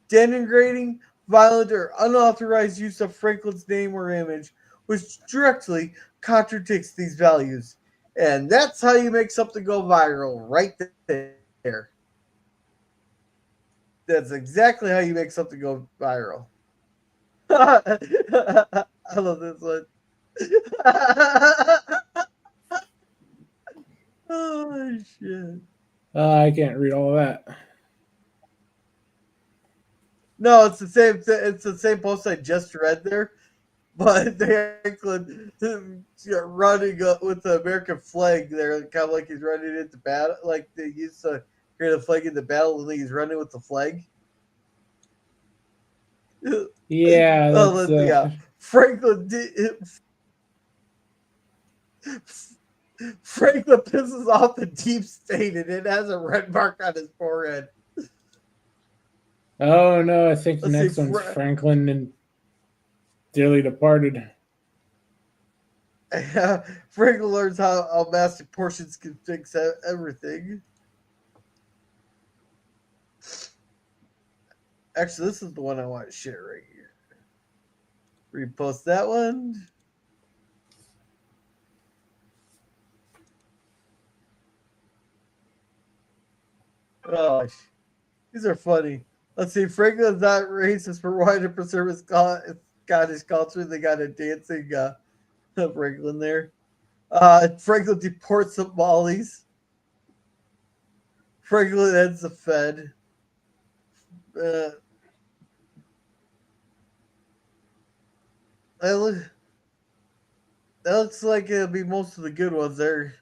denigrating, violent, or unauthorized use of Franklin's name or image, which directly contradicts these values. And that's how you make something go viral, right there. That's exactly how you make something go viral. I love this one. Oh, shit. I can't read all that. No, it's the same. It's the same post I just read there, but Franklin running with the American flag there, kind of like he's running into battle, like they used to carry the flag into battle, and he's running with the flag. Yeah, Oh, that's yeah. Franklin Franklin pisses off the deep state, and it has a red mark on his forehead. Oh no, I think the Let's see, next one's Franklin and Dearly Departed. Franklin learns how master portions can fix everything. Actually, this is the one I want to share right here. Repost that one. Oh, these are funny. Let's see. Franklin's not racist for wanting to preserve his Scottish culture. They got a dancing Franklin there. Franklin deports Somalis. Franklin ends the Fed. Uh, that looks like it'll be most of the good ones there.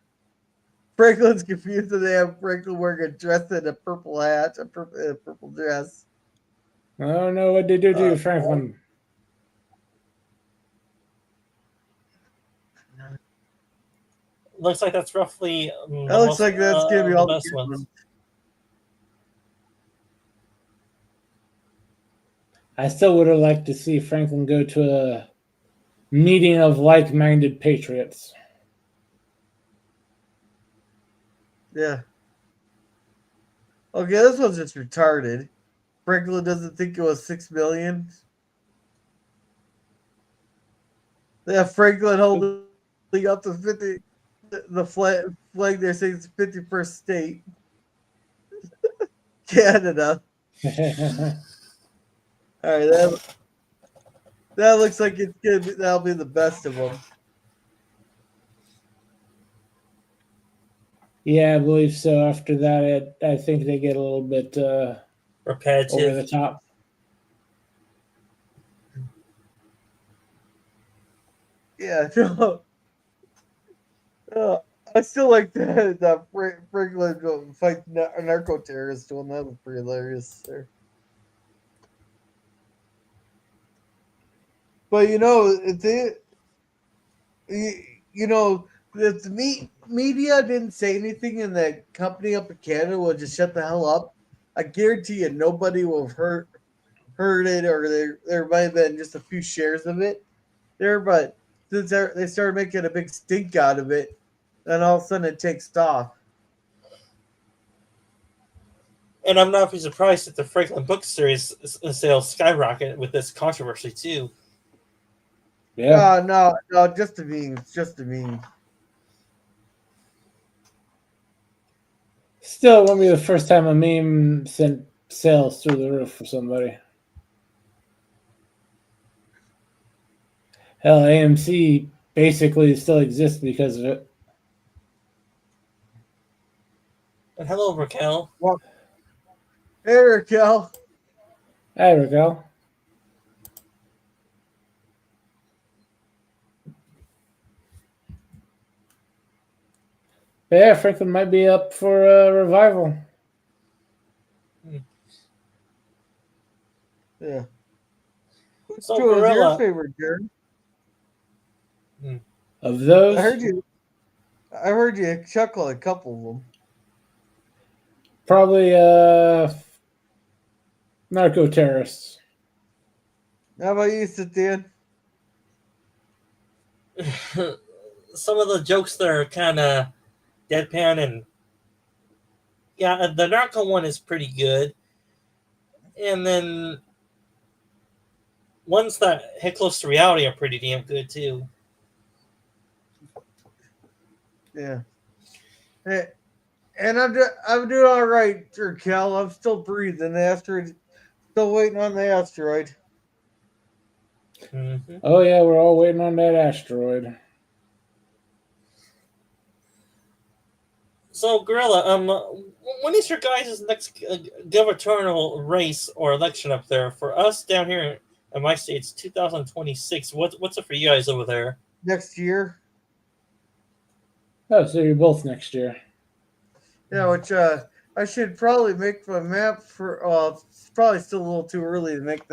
Franklin's confused and they have Franklin wearing a dress and a purple hat, a purple dress. Oh no, what did they do to Franklin? Looks like that's roughly That looks like that's gonna be the all the best good ones. ones. I still would have liked to see Franklin go to a meeting of like-minded patriots. Yeah. Okay, this one's just retarded. Franklin doesn't think it was 6 million. They have Franklin holding up the flag there saying it's 51st state. Canada. All right, that looks like it's gonna be, that'll be the best of them. Yeah, I believe so. After that, I think they get a little bit Repetitive. over the top. Yeah, no. I still like that Franklin go fight a narco terrorist one. That was pretty hilarious there. But if the media didn't say anything and the company up in Canada will just shut the hell up, I guarantee you nobody will have heard it, or there might have been just a few shares of it there. But since they started making a big stink out of it, then all of a sudden it takes off. And I'm not surprised that the Franklin book series sales skyrocket with this controversy too. Yeah. No, just a meme. It's just a meme. Still, it won't be the first time a meme sent sales through the roof for somebody. Hell, AMC basically still exists because of it. And hello, Raquel. Well, hey, Raquel. There we go. But yeah, Franklin might be up for a revival. Yeah. So Who was your Gorilla. favorite, Jared? Of those, I heard you chuckle at a couple of them. probably narco terrorists. How about you, Satyan? Some of the jokes there are kind of deadpan, and yeah, the narco one is pretty good. And then ones that hit close to reality are pretty damn good too. Yeah. Hey, and I'm doing all right, Raquel. I'm still breathing. The asteroid, still waiting on the asteroid. Mm-hmm. Oh yeah, we're all waiting on that asteroid. So, Gorilla, when is your guys' next gubernatorial race or election up there? For us down here in my state, it's 2026. What's it for you guys over there? Next year. Oh, so you're both next year. Yeah, which I should probably make my map for. It's probably still a little too early to make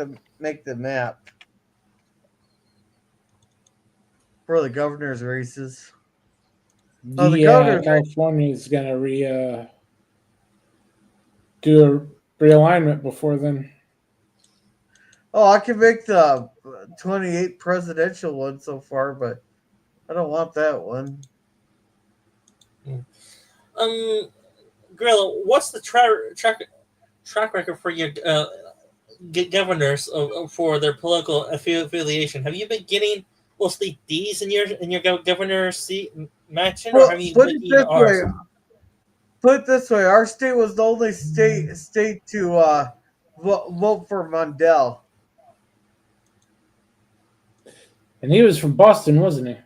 the map for the governor's races. Oh, the governor's California is gonna do a realignment before then. Oh, I can make the 28 presidential one so far, but I don't want that one. Gorilla, what's the track record for your governors for their political affiliation? Have you been getting mostly D's in your governor seat mansion, or have you been getting R's? Put it this way: our state was the only state to vote for Mondale. And he was from Boston, wasn't he?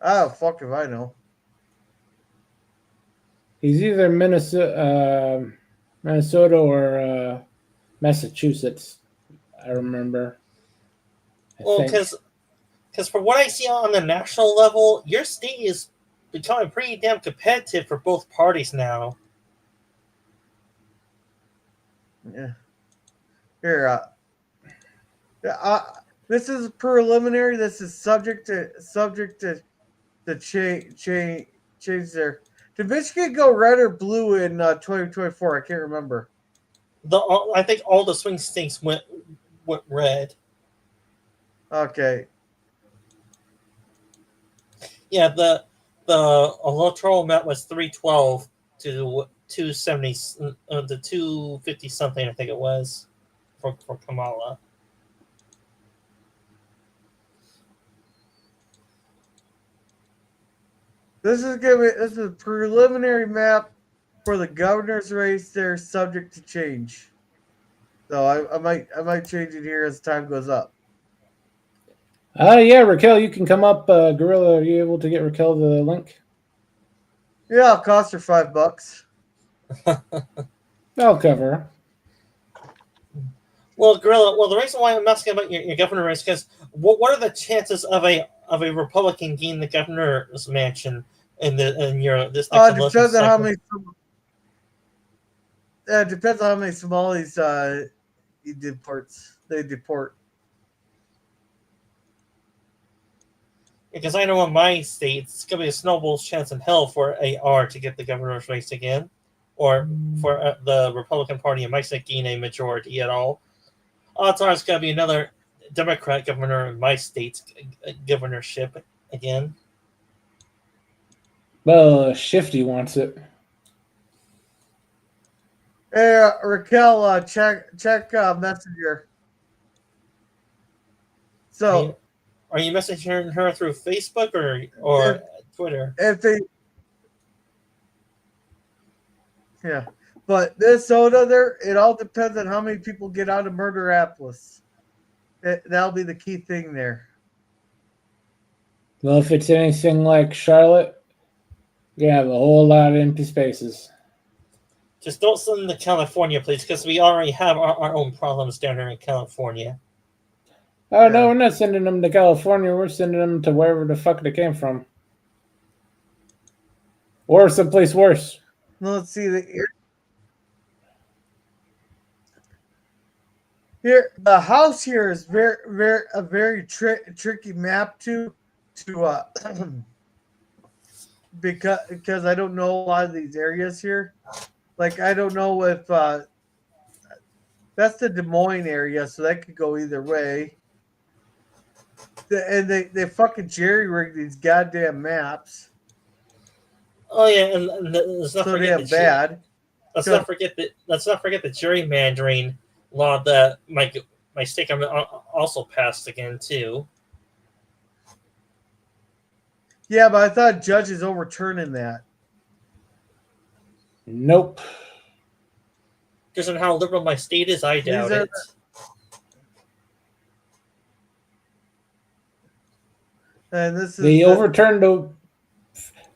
Oh, fuck if I know. He's either Minnesota or Massachusetts. I remember. Well, because from what I see on the national level, your state is becoming pretty damn competitive for both parties now. Yeah. Here, this is preliminary. This is subject to change there. Did Michigan go red or blue in 2024? I can't remember. I think all the swing states went red. Okay. Yeah, the electoral map was 312 to 270 to 250 something. I think it was for Kamala. This is a preliminary map for the governor's race. They're subject to change. So I might change it here as time goes up. Yeah, Raquel, you can come up. Gorilla, are you able to get Raquel the link? Yeah, it'll cost her $5. I'll cover her. Well, Gorilla. Well, the reason why I'm asking about your governor race is because what are the chances of a Republican gaining the governor's mansion in your this next election Depends on cycle? how many. It depends on how many Somalis they deport. Because I know in my state, it's going to be a snowball's chance in hell for AR to get the governor's race again, or for the Republican Party in my state gain a majority at all. Odds are it's going to be another Democrat governor in my state's governorship again. Well, Shifty wants it. Hey, Raquel, check Messenger. So, are you messaging her through Facebook or Twitter? Yeah, but Minnesota, there, it all depends on how many people get out of Murderapolis. That'll be the key thing there. Well, if it's anything like Charlotte, you have a whole lot of empty spaces. Just don't send them to California, please, because we already have our own problems down here in California. Oh, no, we're not sending them to California. We're sending them to wherever the fuck they came from. Or someplace worse. Let's see. Here, the house here is very tricky map to because I don't know a lot of these areas here. Like, I don't know if that's the Des Moines area, so that could go either way. And they fucking jerry-rig these goddamn maps. Oh yeah, and let's not forget the bad. Let's not forget the gerrymandering law that my state government also passed again too. Yeah, but I thought judges overturning that. Nope. Just on how liberal my state is, I doubt it. And this is they overturned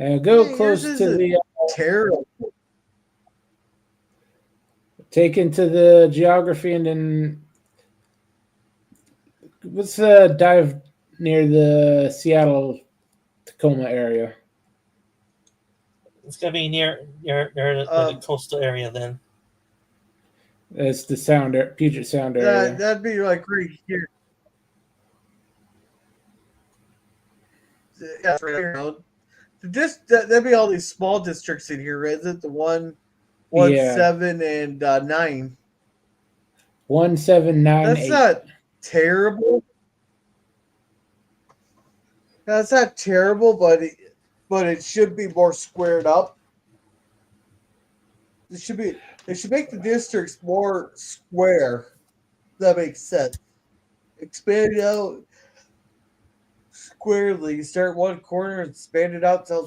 Go Hey, close yours to isn't the terrible. take into the geography, and then let's dive near the Seattle Tacoma area. It's gonna be near the coastal area then. It's the Puget Sound area. That'd be like right here. Yeah, it's right here. That'd be all these small districts in here, is it? The 1, Yeah, 7, and 9. 1798. That's not terrible. That's not terrible, but it should be more squared up. They should make the districts more square. That makes sense. Expand it out squarely. Start one corner and expand it out to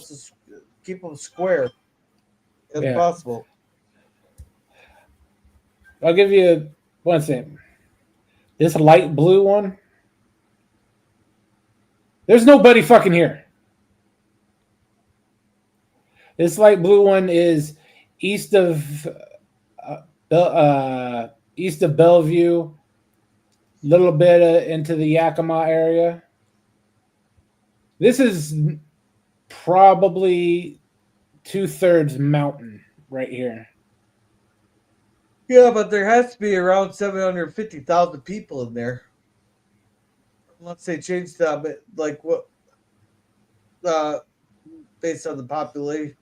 keep them square as Yeah, possible. I'll give you one thing. This light blue one, there's nobody fucking here. This light blue one is east of east of Bellevue, little bit into the Yakima area. This is probably 2/3 mountain right here. Yeah, but there has to be around 750,000 people in there. Let's say change that, but like what, uh, based on the population.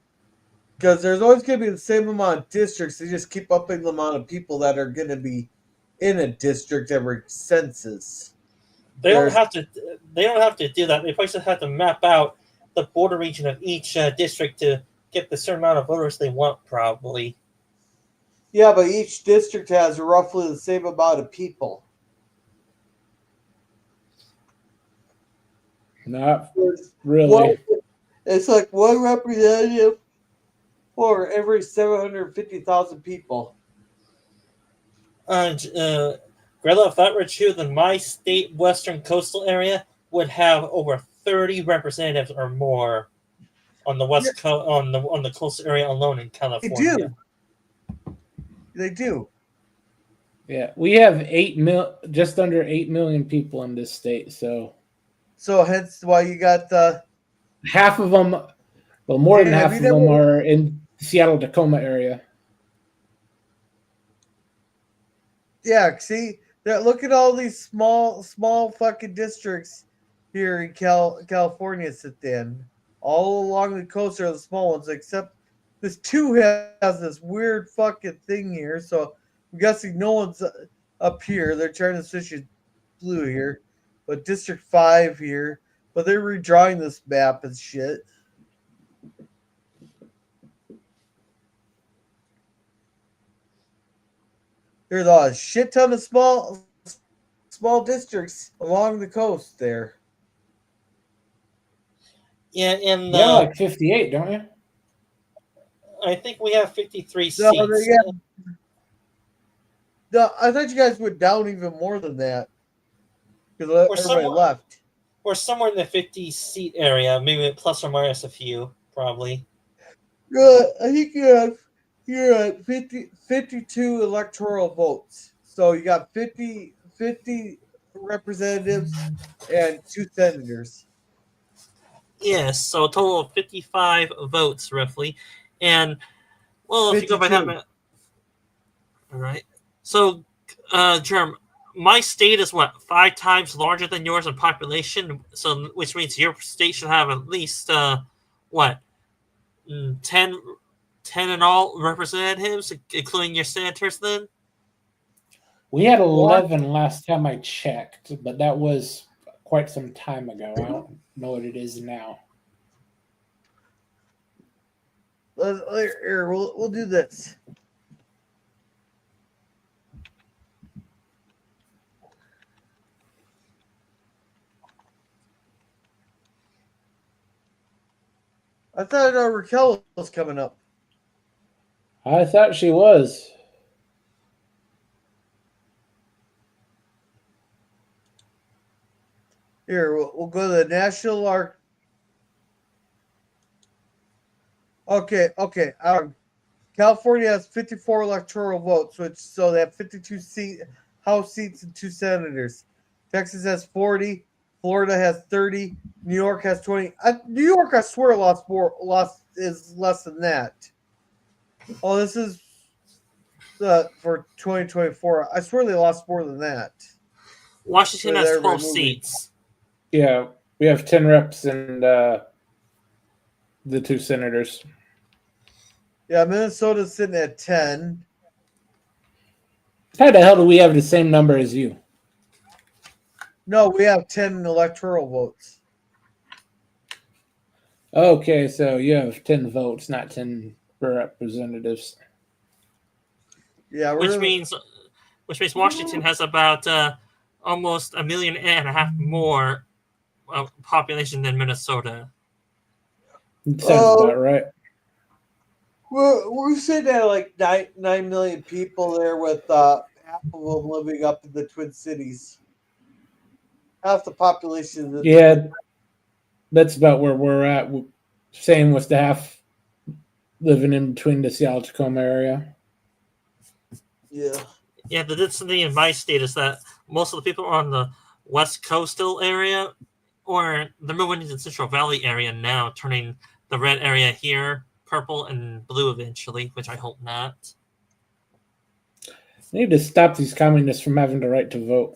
Because there's always going to be the same amount of districts. They just keep upping the amount of people that are going to be in a district every census. They don't have to. They don't have to do that. They just have to map out the border region of each district to get the certain amount of voters they want. Probably. Yeah, but each district has roughly the same amount of people. Not really. It's like one representative for every 750,000 people. Greta, if that were true, then my state, western coastal area, would have over 30 representatives or more on the west coast, on the coastal area alone in California. They do. Yeah, we have just under 8 million people in this state. So hence why you got the half of them, well, more than half of them never, are in Seattle Tacoma area. yeah. See that? Look at all these small fucking districts here in California. Sit in all along the coast are the small ones, except this 2 has this weird fucking thing here. So I'm guessing no one's up here. They're trying to switch it blue here, but District 5 here. But they're redrawing this map and shit. There's a shit ton of small districts along the coast there. Yeah, and You have like 58, don't you? I think we have 53 seats. No, I thought you guys went down even more than that because everybody left. We're somewhere in the 50-seat area, maybe plus or minus a few, probably. I think you're at 52 electoral votes. So you got 50 representatives and 2 senators. Yes, so a total of 55 votes, roughly. And, well, if 52. You go by that... All right. So, Jerm, my state is, 5 times larger than yours in population? So, which means your state should have at least, 10 in all representatives, including your senators then? We had 11 last time I checked, but that was quite some time ago. I don't know what it is now. Here, we'll do this. I thought Raquel was coming up. I thought she was. Here, we'll go to the National Arc. Okay. California has 54 electoral votes, so they have 52 House seats and 2 senators. Texas has 40. Florida has 30. New York has 20. New York, I swear, is less than that. Oh, this is for 2024. I swear they lost more than that. Washington has 12 moving. seats. Yeah, we have 10 reps and the 2 senators. Yeah, Minnesota's sitting at 10. How the hell do we have the same number as you? No, we have 10 electoral votes. Okay, so you have 10 votes, not 10 representatives. Yeah, which means Washington has about almost 1.5 million more population than Minnesota. Sounds about right. We're sitting at like 9 million people there, with half of them living up in the Twin Cities. Half the population. Yeah, that's about where we're at. Same with the half living in between the Seattle Tacoma area. Yeah. Yeah, the density in my state is that most of the people are on the west coastal area, or they're moving into the Central Valley area now, turning the red area here purple and blue eventually, which I hope not. We need to stop these communists from having the right to vote.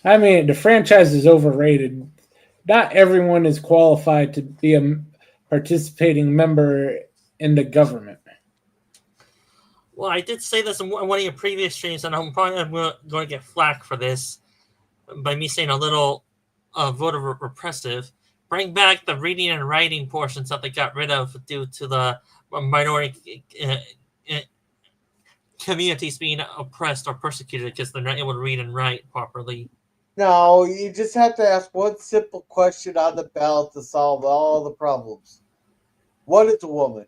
I mean, the franchise is overrated. Not everyone is qualified to be a participating member in the government. Well, I did say this in one of your previous streams, and I'm probably going to get flack for this by me saying a little voter repressive. Bring back the reading and writing portions that they got rid of due to the minority communities being oppressed or persecuted because they're not able to read and write properly. No, you just have to ask one simple question on the ballot to solve all the problems. What is a woman?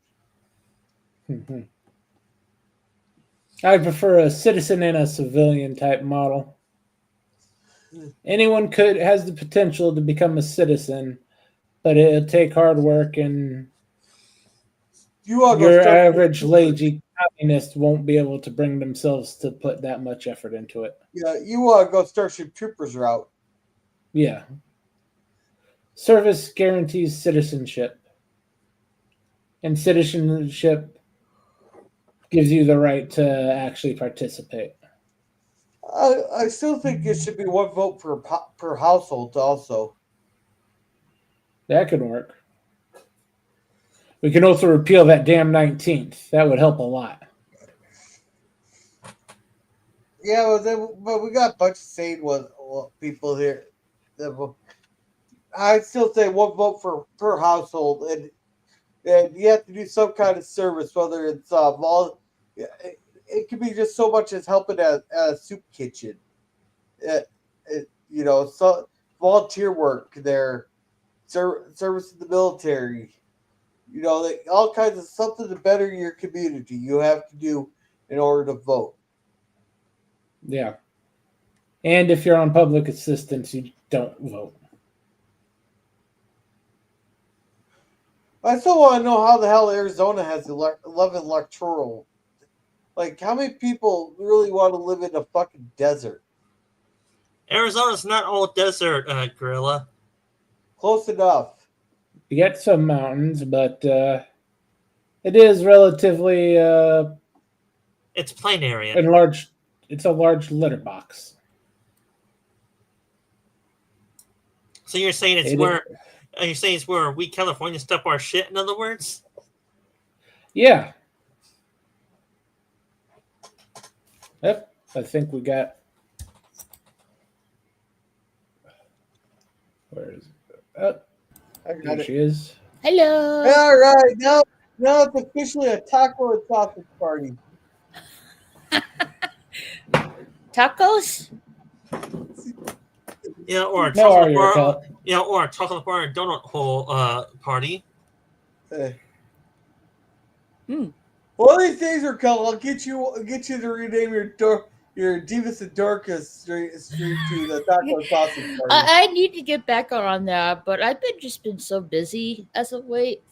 I prefer a citizen and a civilian type model. Anyone has the potential to become a citizen, but it'll take hard work, and your average lazy communist won't be able to bring themselves to put that much effort into it. Yeah, you want to go Starship Troopers route. Yeah. Service guarantees citizenship, and citizenship gives you the right to actually participate. I still think it should be one vote per household also. That could work. We can also repeal that damn 19th. That would help a lot. Yeah, but we got a bunch of sane people here. I still say one vote per household, and you have to do some kind of service, whether it's it could be just so much as helping at a soup kitchen. So volunteer work there, service in the military. All kinds of something to better your community you have to do in order to vote. Yeah. And if you're on public assistance, you don't vote. I still want to know how the hell Arizona has 11 electoral. Like, how many people really want to live in a fucking desert? Arizona's not all desert, Gorilla. Close enough. You get some mountains, but it is relatively it's plain area. It's a large litter box. So you're saying it's where we California stuff our shit, in other words? Yeah. Yep. I think we got. Where is it? Oh, there she is. Hello. All right, now it's officially a taco and sausage party. Tacos? Yeah, or a No, chocolate bar and donut hole party. Hey. Hmm. One of these days, Raquel, I'll get you to rename your Divas and Dorcas stream to the Taco and Sausage Party. I need to get back on that, but I've been so busy as of late.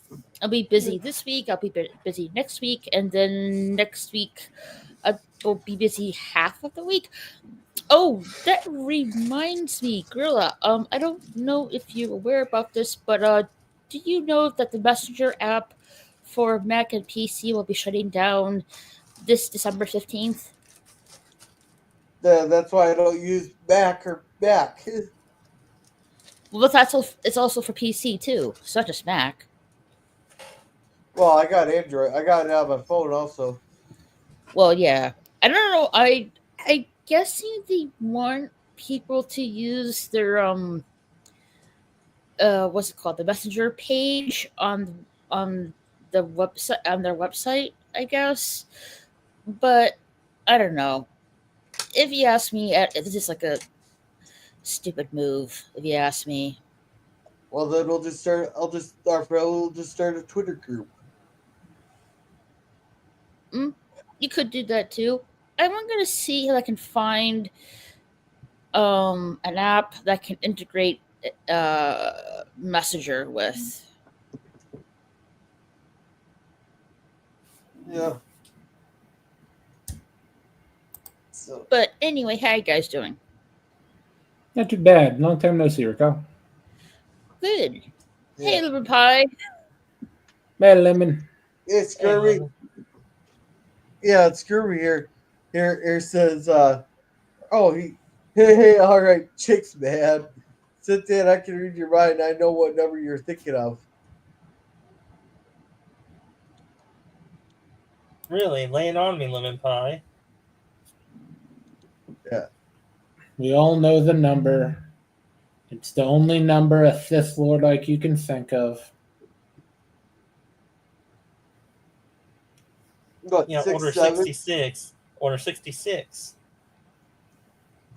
I'll be busy this week. I'll be busy next week, and then next week I will be busy half of the week. Oh, that reminds me, Gorilla. I don't know if you're aware about this, but do you know that the Messenger app for Mac and PC will be shutting down this December 15th? That's why I don't use Mac or Mac. Well, it's also for PC too. It's not just Mac. Well, I got Android. I got it on my phone also. Well, yeah. I don't know. I guessing they want people to use their what's it called, the Messenger page on the website, on their website, I guess. But I don't know. If you ask me, it's just like a stupid move. If you ask me. Well, then we'll just start. Our friend will just start a Twitter group. You could do that too. I'm gonna see if I can find an app that can integrate Messenger with. Yeah. So But anyway, how you guys doing? Not too bad. Long time no see, Rico. Good. yeah. Hey, Liver Pie. Bad lemon. It's Hey, Scurvy. Lemon. Yeah, it's Scurvy here. Here says, hey, all right, chicks, man. Sit there, I can read your mind. I know what number you're thinking of. Really, lay it on me, Lemon Pie. Yeah. We all know the number. It's the only number a Sith Lord like you can think of. What, Yeah, 6, order 7? 66. Order 66.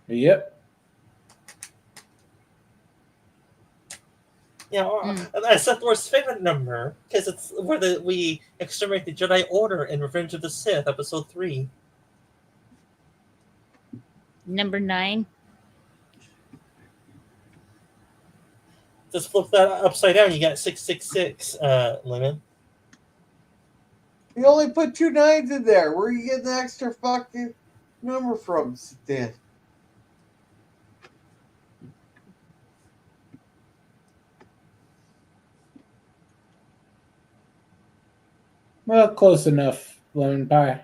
Yep. Yeah, that's Sith Lord's favorite number because it's where we exterminate the Jedi Order in Revenge of the Sith, Episode 3. Number 9. Just flip that upside down. You got 666, Lemon. You only put 2 9s in there. Where are you getting the extra fucking number from, Dan? Well, close enough, lemon pie.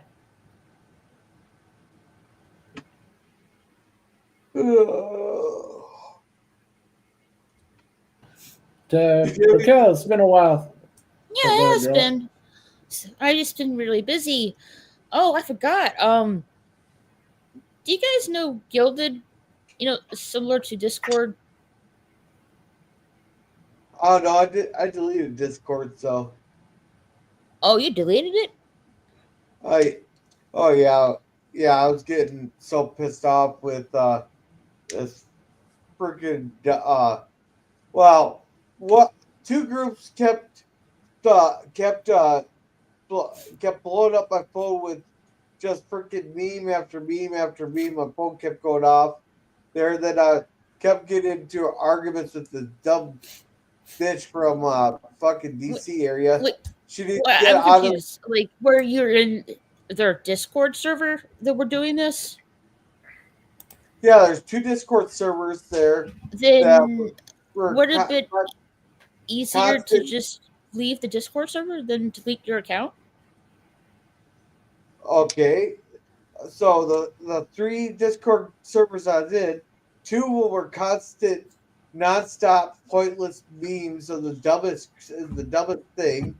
Raquel, it's been a while. Yeah, Oh, it go has ahead, girl. been. I just been really busy. Oh, I forgot. Do you guys know Gilded? Similar to Discord. Oh no, I deleted Discord, so Oh, you deleted it? oh yeah, I was getting so pissed off with this freaking well, what two groups kept blowing up my phone with just freaking meme after meme after meme. My phone kept going off there. Then I kept getting into arguments with the dumb bitch from fucking DC area. Wait, She didn't well, get I'm out of. confused. Like, where you're in their Discord server that we're doing this? Yeah, there's 2 Discord servers there that Then were would it have been easier to constant. just leave the Discord server than delete your account? Okay, so the 3 Discord servers I was in, 2 were constant, nonstop, pointless memes of the dumbest thing.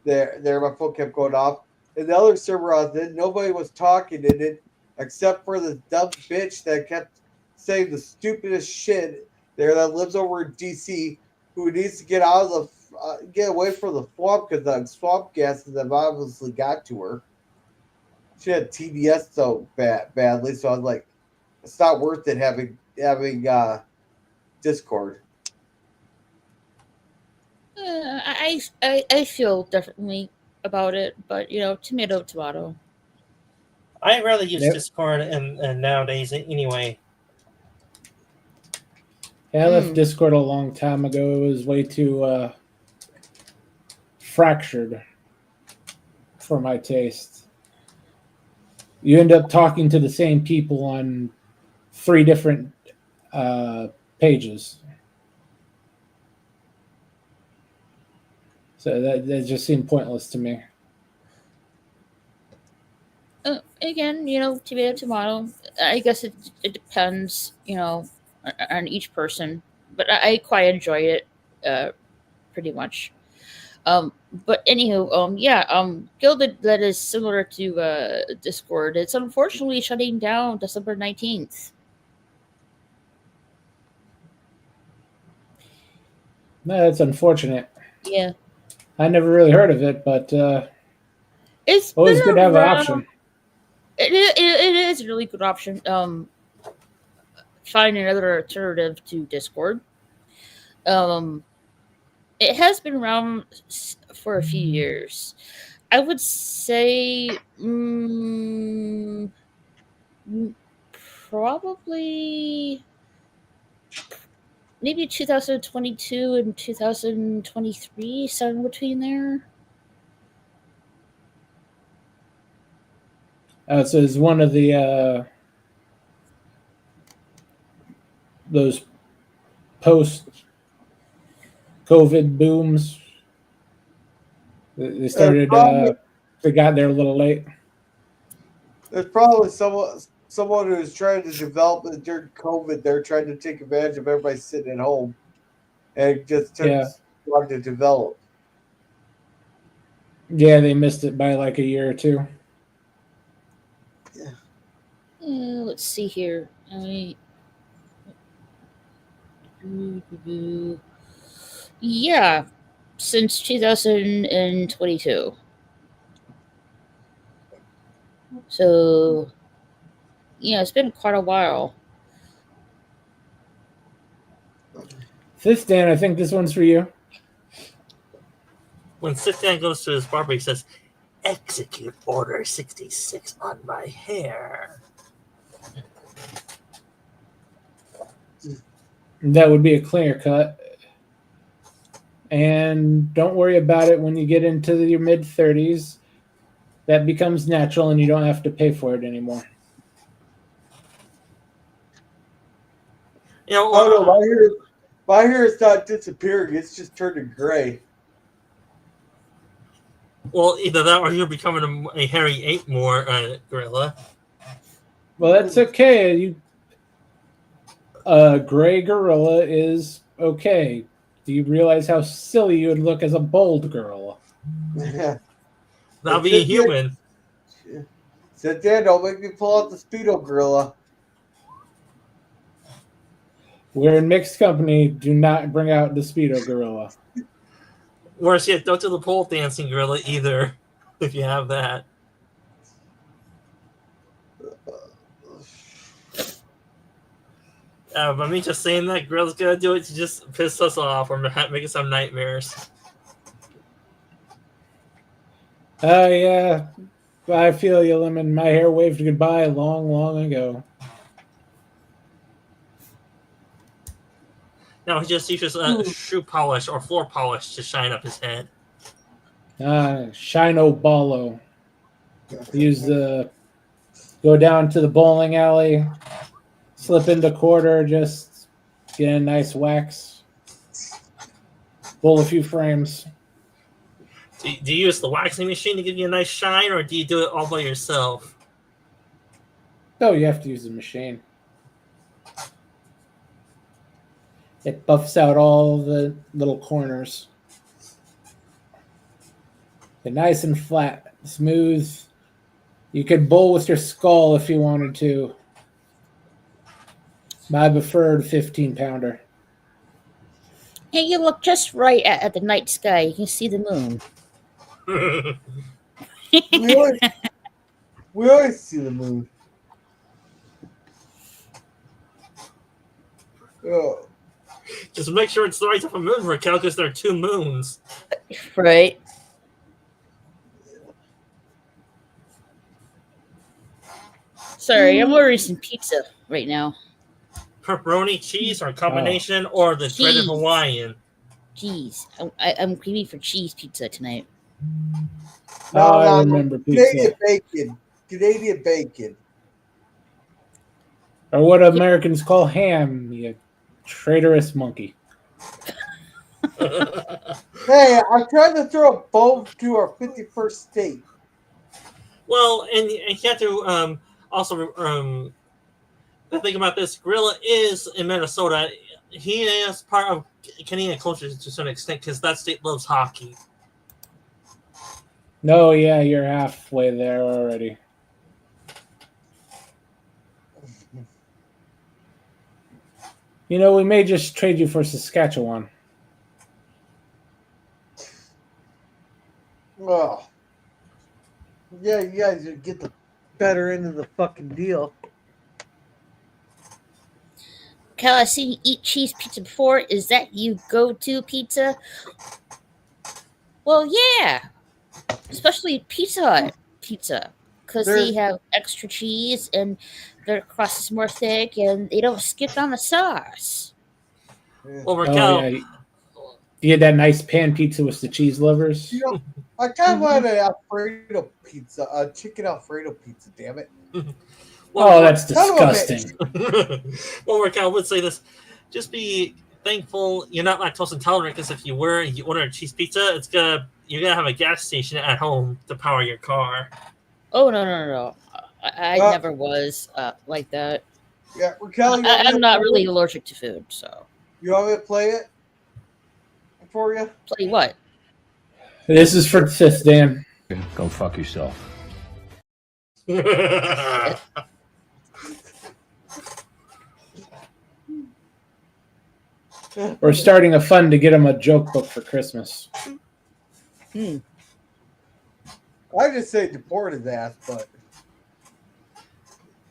There, my phone kept going off. And the other server I was in, nobody was talking in it except for the dumb bitch that kept saying the stupidest shit there that lives over in DC, who needs to get out of get away from the swamp because the swamp gases have obviously got to her. She had TDS so badly, so I was like, it's not worth it having Discord. I feel differently about it, but tomato tomato. I rarely use Yep. Discord and nowadays anyway. Yeah, I left Discord a long time ago. It was way too fractured for my taste. You end up talking to the same people on 3 different pages. So that just seemed pointless to me. Again, tomato. I guess it depends, on each person. But I quite enjoy it, pretty much. But anywho, Gilded that is similar to Discord. It's unfortunately shutting down December 19th. No, that's unfortunate. Yeah, I never really heard of it, but it's always been good to have an around. option. It is a really good option. Find another alternative to Discord. It has been around for a few years. I would say probably maybe 2022 and 2023, somewhere between there. So it's one of the those post-COVID booms. They started. They got there a little late. There's probably someone who's trying to develop it during COVID. They're trying to take advantage of everybody sitting at home, and it just took long to develop. Yeah, they missed it by like a year or 2. Let's see here. Yeah, since 2022. So, yeah, it's been quite a while. Fifth Dan, I think this one's for you. When Sithan goes to his barber, he says, "Execute Order 66 on my hair." That would be a clear cut. And don't worry about it when you get into your mid-30s. That becomes natural and you don't have to pay for it anymore. My hair is not disappearing. It's just turning gray. Well, either that or you're becoming a hairy ape more gorilla. Well, that's okay. Gray gorilla is okay. Do you realize how silly you would look as a bold gorilla? Yeah. That'll be a human. Sit there, don't make me pull out the Speedo gorilla. We're in mixed company. Do not bring out the Speedo gorilla. Worse yet, don't do the pole dancing gorilla either, if you have that. But me just saying that gorilla's gonna do it to just piss us off or make us have nightmares. Oh, yeah. I feel you, Lemon. My hair waved goodbye long, long ago. No, he just uses shoe polish or floor polish to shine up his head. Shino Ballo. Go down to the bowling alley, slip into quarter, just get a nice wax, bowl a few frames. Do you use the waxing machine to give you a nice shine, or do you do it all by yourself? Oh, you have to use the machine. It buffs out all the little corners. They're nice and flat, smooth. You could bowl with your skull if you wanted to. My preferred 15-pounder. Hey, you look just right at the night sky. You can see the moon. We always see the moon. Oh. Just make sure it's the right type of moon, Raquel, because there are 2 moons. Right. Sorry, I'm ordering some pizza right now. Pepperoni, cheese, or a combination, or the dreaded Cheese. Hawaiian. Cheese. I'm craving for cheese pizza tonight. I remember pizza. Canadian bacon. Or what Americans call ham, you traitorous monkey. Hey, I tried to throw a bone to our 51st state. Well, and you have to also think about this. Gorilla is in Minnesota. He is part of Canadian culture to a certain extent because that state loves hockey. No, yeah, you're halfway there already. You know, we may just trade you for Saskatchewan. Oh. Yeah, you guys would get the better end of the fucking deal. Cal, I've seen you eat cheese pizza before. Is that you go-to pizza? Well, yeah. Especially Pizza Hut pizza. Because they have extra cheese and their crust is more thick and they don't skip on the sauce. Well, Raquel, yeah. You had that nice pan pizza with the cheese lovers? You know, I kind of want an Alfredo pizza, a chicken Alfredo pizza, damn it. Well, that's disgusting. Well, Raquel, I would say this. Just be thankful you're not lactose intolerant, because if you were and you order a cheese pizza, you're gonna have a gas station at home to power your car. Oh, no. I never was like that. Yeah, Raquel, I'm not really allergic to food, so. You want me to play it for you? Play what? This is for Sis, Dan. Go fuck yourself. We're starting a fund to get him a joke book for Christmas. I just say deport his ass, but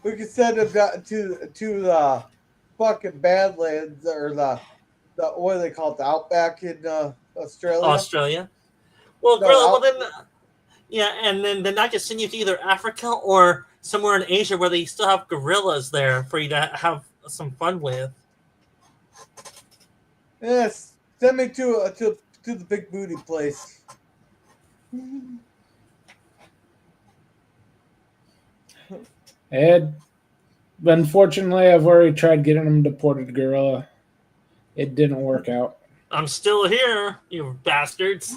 we could send him to the fucking Badlands or the what do they call it, the Outback in Australia. Australia. Well, and then I could send you to either Africa or somewhere in Asia where they still have gorillas there for you to have some fun with. Yes, send me to the big booty place. Ed, unfortunately, I've already tried getting him deported, Gorilla. It didn't work out. I'm still here, you bastards.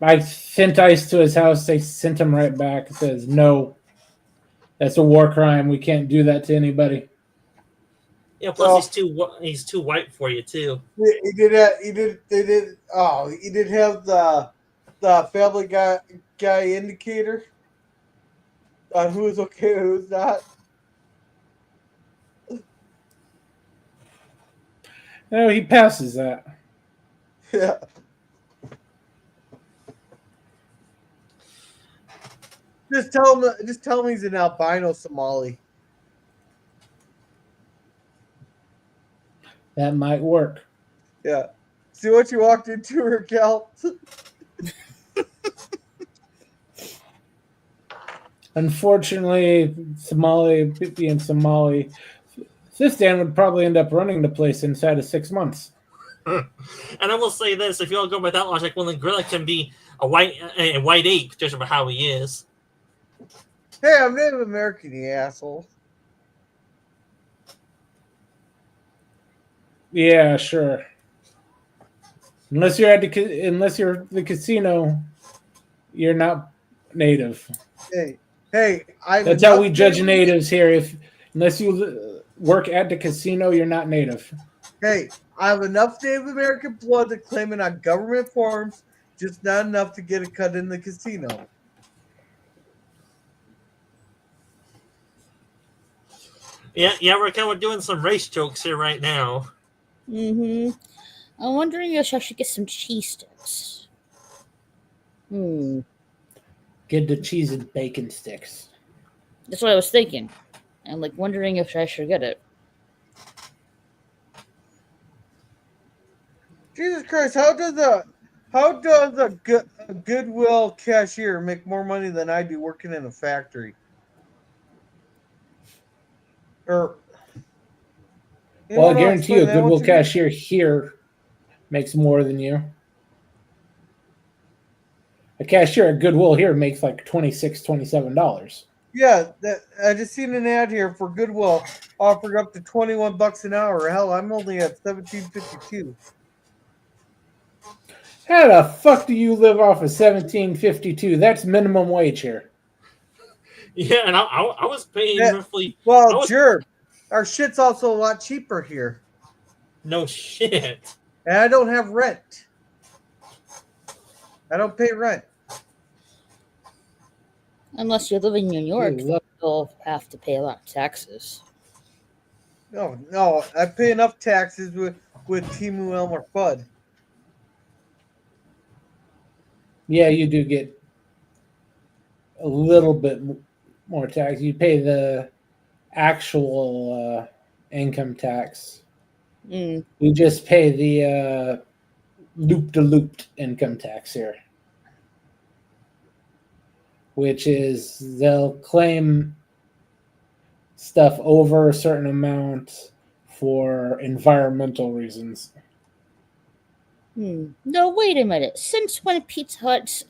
I sent ICE to his house. They sent him right back. It says, no, that's a war crime. We can't do that to anybody. Yeah, plus he's too white for you too. He did have the Family Guy indicator on who's okay and who's not. No, he passes that. Yeah. Just tell him he's an albino Somali. That might work. Yeah. See what you walked into, Raquel? Unfortunately, being Somali, Sistan would probably end up running the place inside of 6 months. And I will say this: if you all go by that logic, well, then Gorilla can be a white ape, judging by how he is. Hey, I'm Native American, you asshole. Yeah, sure. Unless you're the casino, you're not native. Hey, that's how we judge natives here. Unless you work at the casino, you're not native. Hey, I have enough Native American blood to claim it on government forms, just not enough to get a cut in the casino. Yeah, Raquel, we're doing some race jokes here right now. I'm wondering if I should get some cheese sticks. Get the cheese and bacon sticks. That's what I was thinking. I'm wondering if I should get it. Jesus Christ, how does a Goodwill cashier make more money than I do working in a factory? Or Well, I I'll guarantee you, a explain that one Goodwill to you. cashier here makes more than you. A cashier at Goodwill here makes like $26, $27. Yeah, that I just seen an ad here for Goodwill offering up to $21 an hour. Hell, I'm only at $17.52. How the fuck do you live off of $17.52? That's minimum wage here. Yeah, and I was paying Yeah, roughly. I well, was sure. Our shit's also a lot cheaper here, no shit. and I don't have rent. I don't pay rent. Unless you live in New York, love- you'll have to pay a lot of taxes. No, I pay enough taxes with Timu Elmer Fudd. Yeah, you do get a little bit more tax. You pay the actual income tax. Mm. We just pay the loop-to-looped income tax here, which is they'll claim stuff over a certain amount for environmental reasons. No, wait a minute. Since when Pizza Hut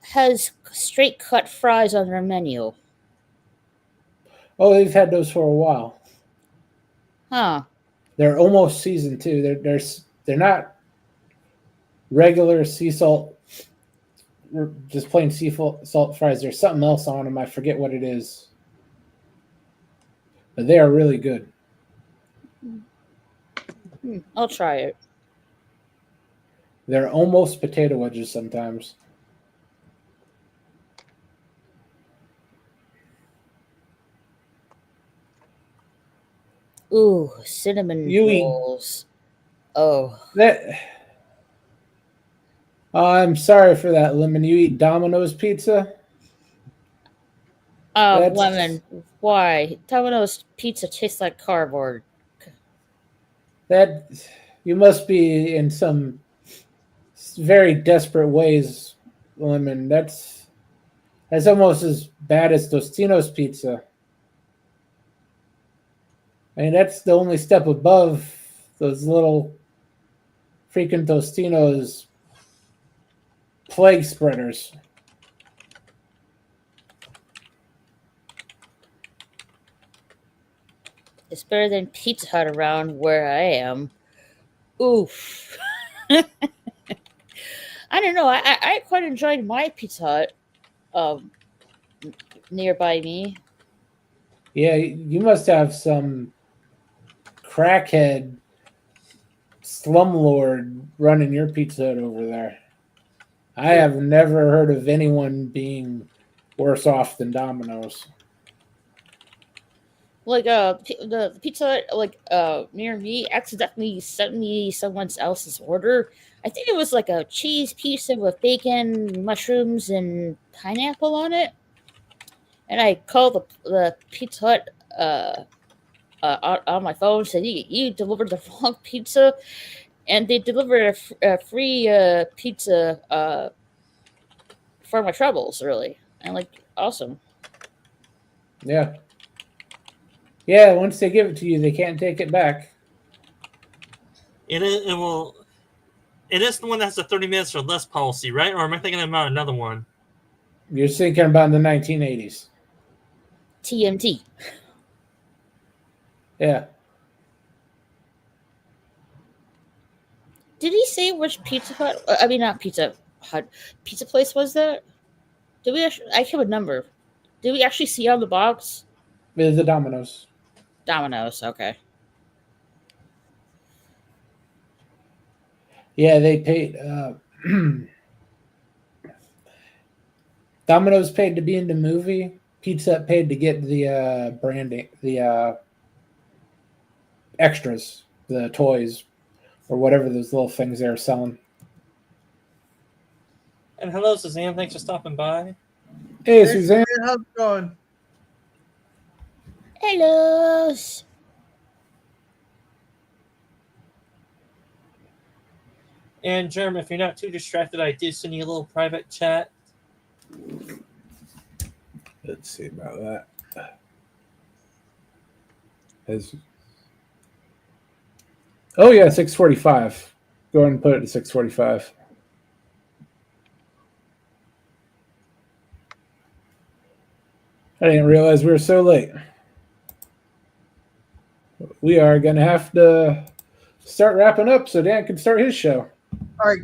has straight cut fries on their menu? Oh, they've had those for a while. Huh. They're almost seasoned too. They're not regular sea salt, just plain salt fries. There's something else on them. I forget what it is, but they are really good. I'll try it. They're almost potato wedges sometimes. Ooh, cinnamon You eat- rolls. Oh, That. I'm sorry for that, Lemon. You eat Domino's pizza? That's- Lemon. Why? Domino's pizza tastes like cardboard. That you must be in some very desperate ways, Lemon. That's almost as bad as Tostino's pizza. I mean, that's the only step above those little freaking Tostino's plague spreaders. It's better than Pizza Hut around where I am. Oof. I don't know. I quite enjoyed my Pizza Hut nearby me. Yeah, you must have some crackhead slumlord running your Pizza Hut over there. I have never heard of anyone being worse off than Domino's. Like the Pizza Hut near me accidentally sent me someone else's order. I think it was like a cheese pizza with bacon, mushrooms, and pineapple on it. And I called the Pizza Hut on my phone, said you delivered the wrong pizza, and they delivered a free pizza for my troubles. Really, and awesome. Yeah. Yeah, once they give it to you, they can't take it back. It is the one that has a 30 minutes or less policy, right? Or am I thinking about another one? You're thinking about the 1980s. TMT. Yeah. Did he say which Pizza Hut? I mean, not Pizza Hut. Pizza place was that? Did we actually? I have a number. Did we actually see on the box? It's the Domino's. Domino's. Okay. Yeah, they paid. Domino's paid to be in the movie. Pizza Hut paid to get the branding, the extras, the toys, or whatever those little things they're selling. And hello, Suzanne. Thanks for stopping by. Hey, Suzanne. How's it going? Hello. And Jeremy, if you're not too distracted, I did send you a little private chat. Let's see about that. Oh yeah, 6:45. Go ahead and put it to 6:45. I didn't realize we were so late. We are gonna have to start wrapping up so Dan can start his show. All right,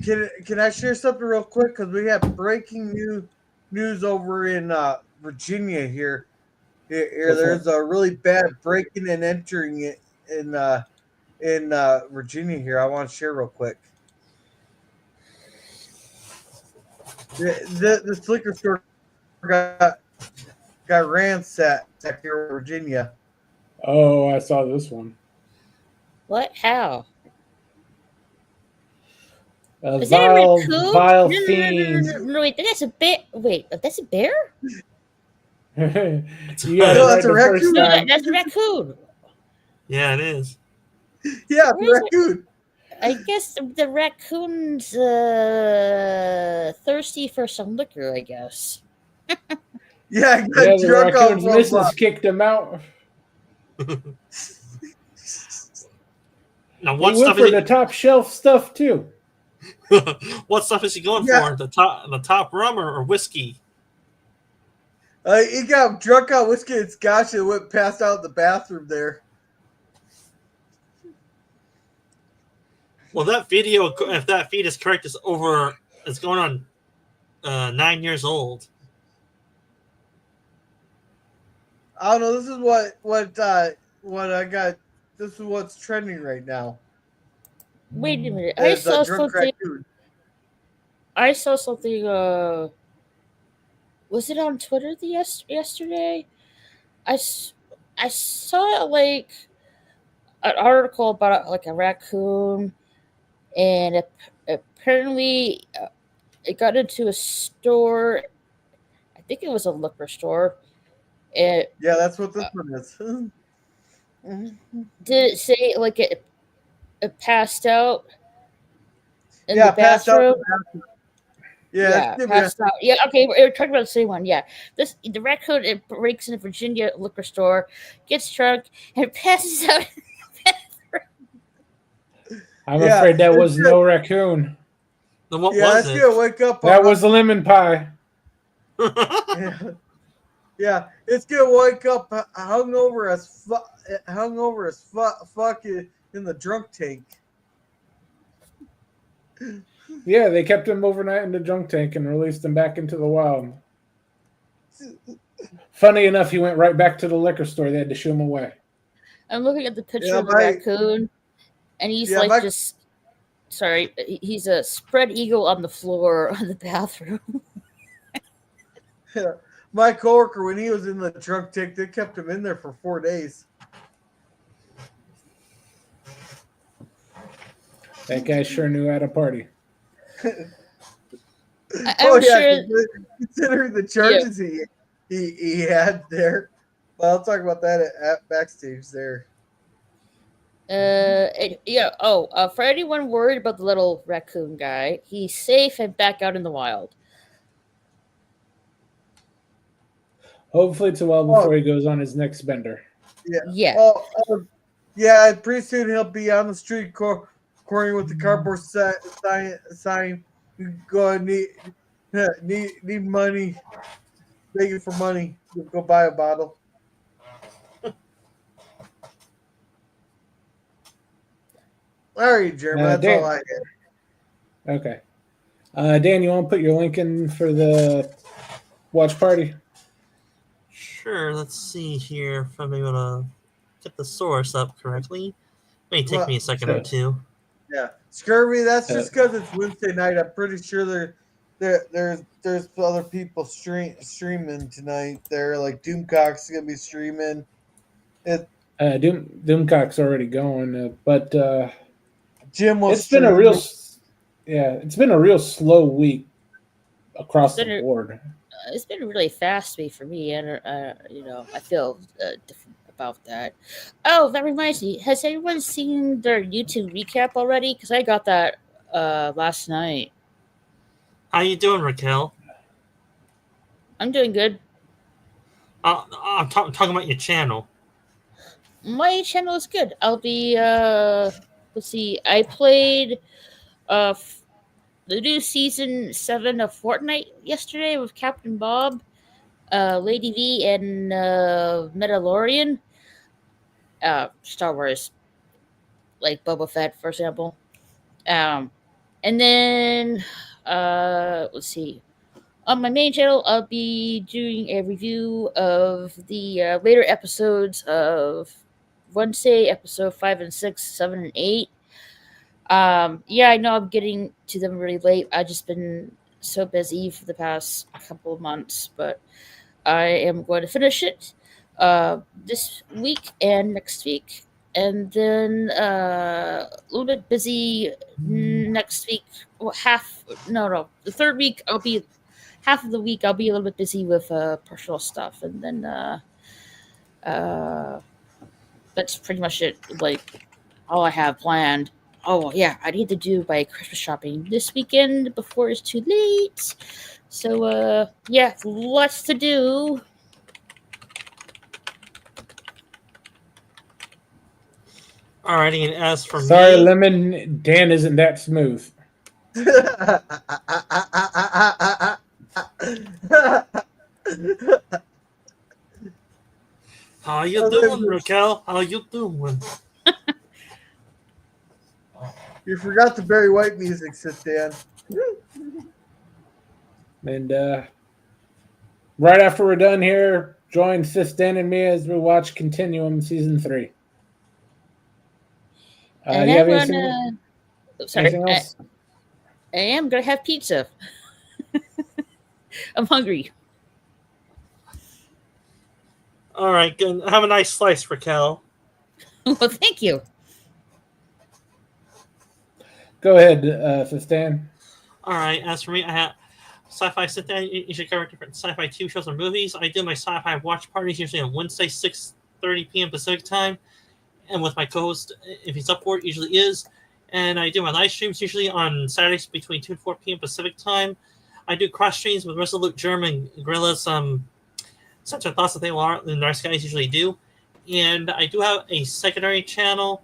can I share something real quick? Because we have breaking news over in Virginia here. There's a really bad breaking and entering in Virginia here. I want to share real quick. This liquor store got ransacked here in Virginia. Oh, I saw this one. What? How? A Is that a vile, raccoon? vile No, fiend. no, wait, that's a bear. Wait, that's a bear? You got it No, right that's a the first raccoon. No, time. that's a raccoon. Yeah, it is. Yeah, Where's it? raccoon. I guess the raccoon's thirsty for some liquor, I guess. Yeah, I got Yeah, the drunk off raccoon's of missus kicked him out. Now, He what went stuff for is the top shelf stuff too. what stuff is he going Yeah. for? The top rum or whiskey? He got drunk on whiskey and scotch and went passed out in the bathroom there. Well, that video, if that feed is correct, is going on 9 years old. I don't know. This is what I got. This is what's trending right now. Wait a minute. It's a drunk raccoon. I saw something. Was it on Twitter yesterday? I saw like an article about like a raccoon, and apparently it got into a store. I think it was a liquor store. It Yeah, that's what this one is. did it say like it passed out in Yeah, the passed out in bathroom? the bathroom. Yeah, Yeah, it's passed out. Yeah, okay, we're talking about the same one. Yeah, the raccoon it breaks in a Virginia liquor store, gets drunk, and passes out. I'm Yeah, afraid that it's was good. no raccoon. Then what Yeah, was that's it? gonna wake up. That was a lemon pie. Yeah. Yeah, it's gonna wake up hungover as fuck in the drunk tank. Yeah, they kept him overnight in the junk tank and released him back into the wild. Funny enough, he went right back to the liquor store. They had to shoo him away. I'm looking at the picture Yeah, of the raccoon, and he's Yeah, like my- just. Sorry, he's a spread eagle on the floor of the bathroom. My coworker, when he was in the drunk tank, they kept him in there for 4 days. That guy sure knew how to party. I'm sure. Considering the charges he had there. Well, I'll talk about that at backstage there. For anyone worried about the little raccoon guy, he's safe and back out in the wild. Hopefully, it's a while before he goes on his next bender. Yeah. Yeah, pretty soon he'll be on the street corner with the cardboard sign. Go need money, begging for money. Go buy a bottle. All right, Jeremy, that's Dan. all I had. Okay. Dan, you want to put your link in for the watch party? Sure, let's see here if I'm able to get the source up correctly. May take me a second or two. Yeah, Scurvy. That's just because it's Wednesday night. I'm pretty sure there's other people streaming tonight. They're like Doomcock's gonna be streaming. Doomcock's already going, but Jim will. It's been a real slow week across the board. It's been a really fast week for me, and I feel different about that. Oh, that reminds me. Has anyone seen their YouTube recap already? Because I got that last night. How you doing, Raquel? I'm doing good. I'm talking about your channel. My channel is good. I'll be let's see. I played the new season 7 of Fortnite yesterday with Captain Bob, Lady V, and Mandalorian. Star Wars, like Boba Fett, for example. Um, and then let's see. On my main channel, I'll be doing a review of the later episodes of Wednesday, episode 5 and 6, 7 and 8. Yeah, I know I'm getting to them really late. I've just been so busy for the past couple of months, but I am going to finish it this week and next week. And then a little bit busy next week. Well, the third week I'll be half of the week I'll be a little bit busy with personal stuff, and then that's pretty much it. Like all I have planned. Oh yeah, I need to do my Christmas shopping this weekend before it's too late. So yeah, lots to do. Alrighty, and as for Sorry, me, Lemon. Dan isn't that smooth. how you doing, Raquel? How you doing? You forgot the Barry White music, Sis Dan. And right after we're done here, join Sis Dan and me as we watch Continuum Season 3. And Do you have I'm anything, anything else? I am gonna have pizza. I'm hungry. All right, good. Have a nice slice, Raquel. Well, thank you. Go ahead, Sis Dan. All right, as for me, I have sci-fi sit down. You should cover different sci-fi TV shows and movies. I do my sci-fi watch parties usually on Wednesday, 6:30 p.m. Pacific time, and with my co-host, if he's up for it, usually is. And I do my live streams usually on Saturdays between 2 and 4 p.m. Pacific time. I do cross streams with Resolute Germ and Gorillas. Such a thoughts that they are the nice guys usually do. And I do have a secondary channel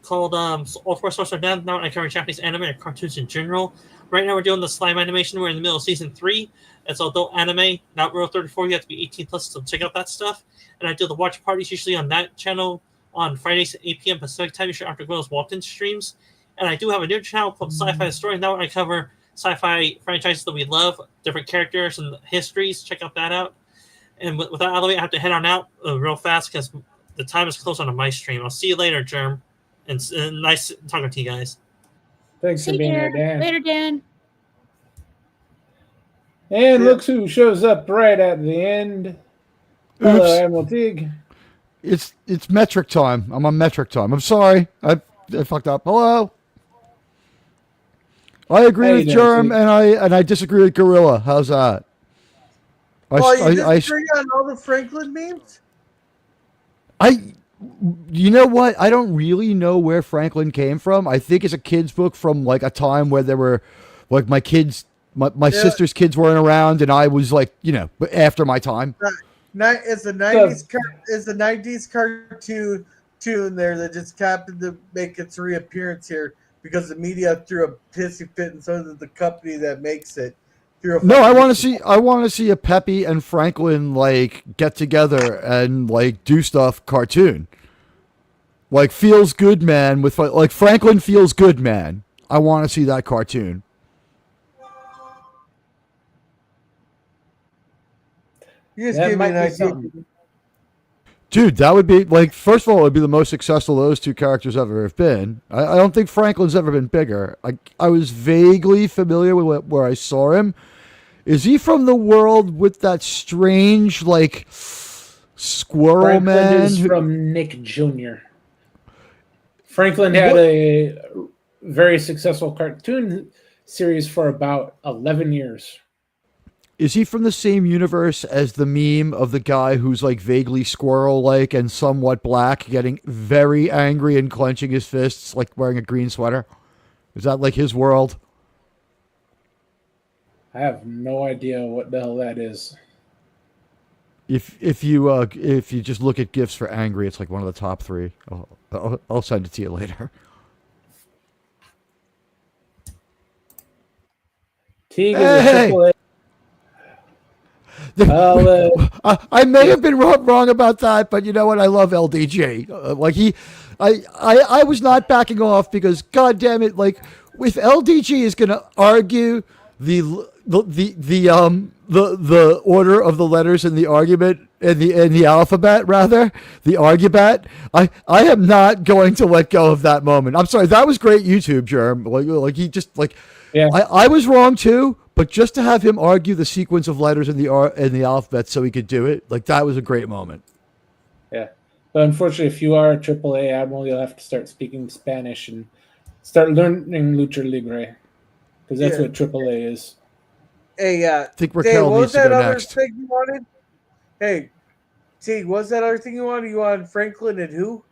called All Four Sources Are Down. Now I cover Japanese anime and cartoons in general. Right now we're doing the slime animation. We're in the middle of season 3. It's adult anime, not Rule 34. You have to be 18 plus to check out that stuff. And I do the watch parties usually on that channel on Fridays at 8 p.m. Pacific time, usually after Gorillas Walked-In streams. And I do have a new channel called Sci-Fi Historian. Now I cover sci-fi franchises that we love, different characters and histories. Check out that out. And with that out of the way, I have to head on out real fast because the time is close on my stream. I'll see you later, Germ. And nice talking to you guys. Thanks for being here, Dan. Later, Dan. And look who shows up right at the end. Hello, Oops. Admiral Teague. It's metric time. I'm on metric time. I'm sorry. I fucked up. Hello. I agree How with you doing, Germ, Teague? and I disagree with Gorilla. How's that? You disagree on all the Franklin memes? You know what? I don't really know where Franklin came from. I think it's a kid's book from like a time where there were like my sister's kids weren't around, and I was like, after my time. It's a 90s cartoon there that just happened to make its reappearance here because the media threw a pissy fit, and so did the company that makes it. No, I want to see a Peppy and Franklin like get together and like do stuff cartoon. Like Feels Good Man with like Franklin Feels Good Man. I want to see that cartoon. You just gave me an idea. Dude, that would be like, first of all, it would be the most successful those two characters ever have been. I don't think Franklin's ever been bigger. I was vaguely familiar with where I saw him. Is he from the world with that strange, like, squirrel Franklin man? is from Nick Jr. Franklin had a very successful cartoon series for about 11 years. Is he from the same universe as the meme of the guy who's like vaguely squirrel-like and somewhat black, getting very angry and clenching his fists, like wearing a green sweater? Is that like his world? I have no idea what the hell that is. if you just look at gifs for angry, it's like one of the top 3. I'll send it to you later. Teague is Hey! a AAA. I may have been wrong about that, but you know what? I love LDG. I was not backing off because, God damn it, like if LDG is going to argue the order of the letters in the argument in the alphabet, rather the argument, I am not going to let go of that moment. I'm sorry, that was great YouTube, Germ. Like he just like. Yeah. I was wrong too, but just to have him argue the sequence of letters in the alphabet so he could do it, like that was a great moment. Yeah. But unfortunately, if you are a AAA Admiral, you'll have to start speaking Spanish and start learning Lucha Libre, because that's what AAA is. Hey, I think Dave, Raquel what needs was to that go other next. thing you wanted? Hey, Teague, what was that other thing you wanted? You wanted Franklin and who?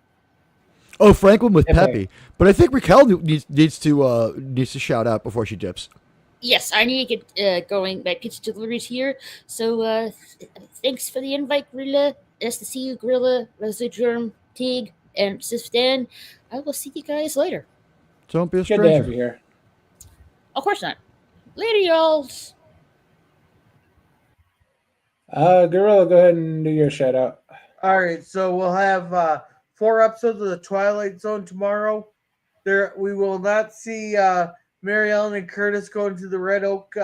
Oh, Franklin with Pepe. Pepe, but I think Raquel needs to shout out before she dips. Yes, I need to get going. My pizza delivery's here. So thanks for the invite, Gorilla. Nice to see you, Gorilla, Leslie Germ, Teague, and Sis Dan. I will see you guys later. Don't be a Good to have stranger. you here. Of course not. Later, y'all. Gorilla, go ahead and do your shout out. All right, so we'll have 4 episodes of the Twilight Zone tomorrow. There, we will not see Mary Ellen and Curtis going to the Red Oak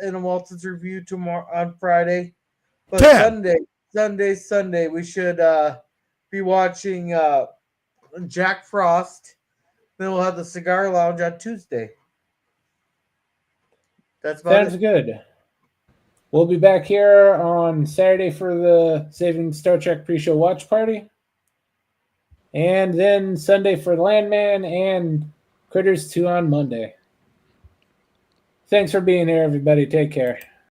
in a Walton's review tomorrow on Friday. But Damn. Sunday, we should be watching Jack Frost. Then we'll have the Cigar Lounge on Tuesday. That's about Sounds it. good. We'll be back here on Saturday for the Saving Star Trek pre-show watch party. And then Sunday for Landman and Critters 2 on Monday. Thanks for being here, everybody. Take care.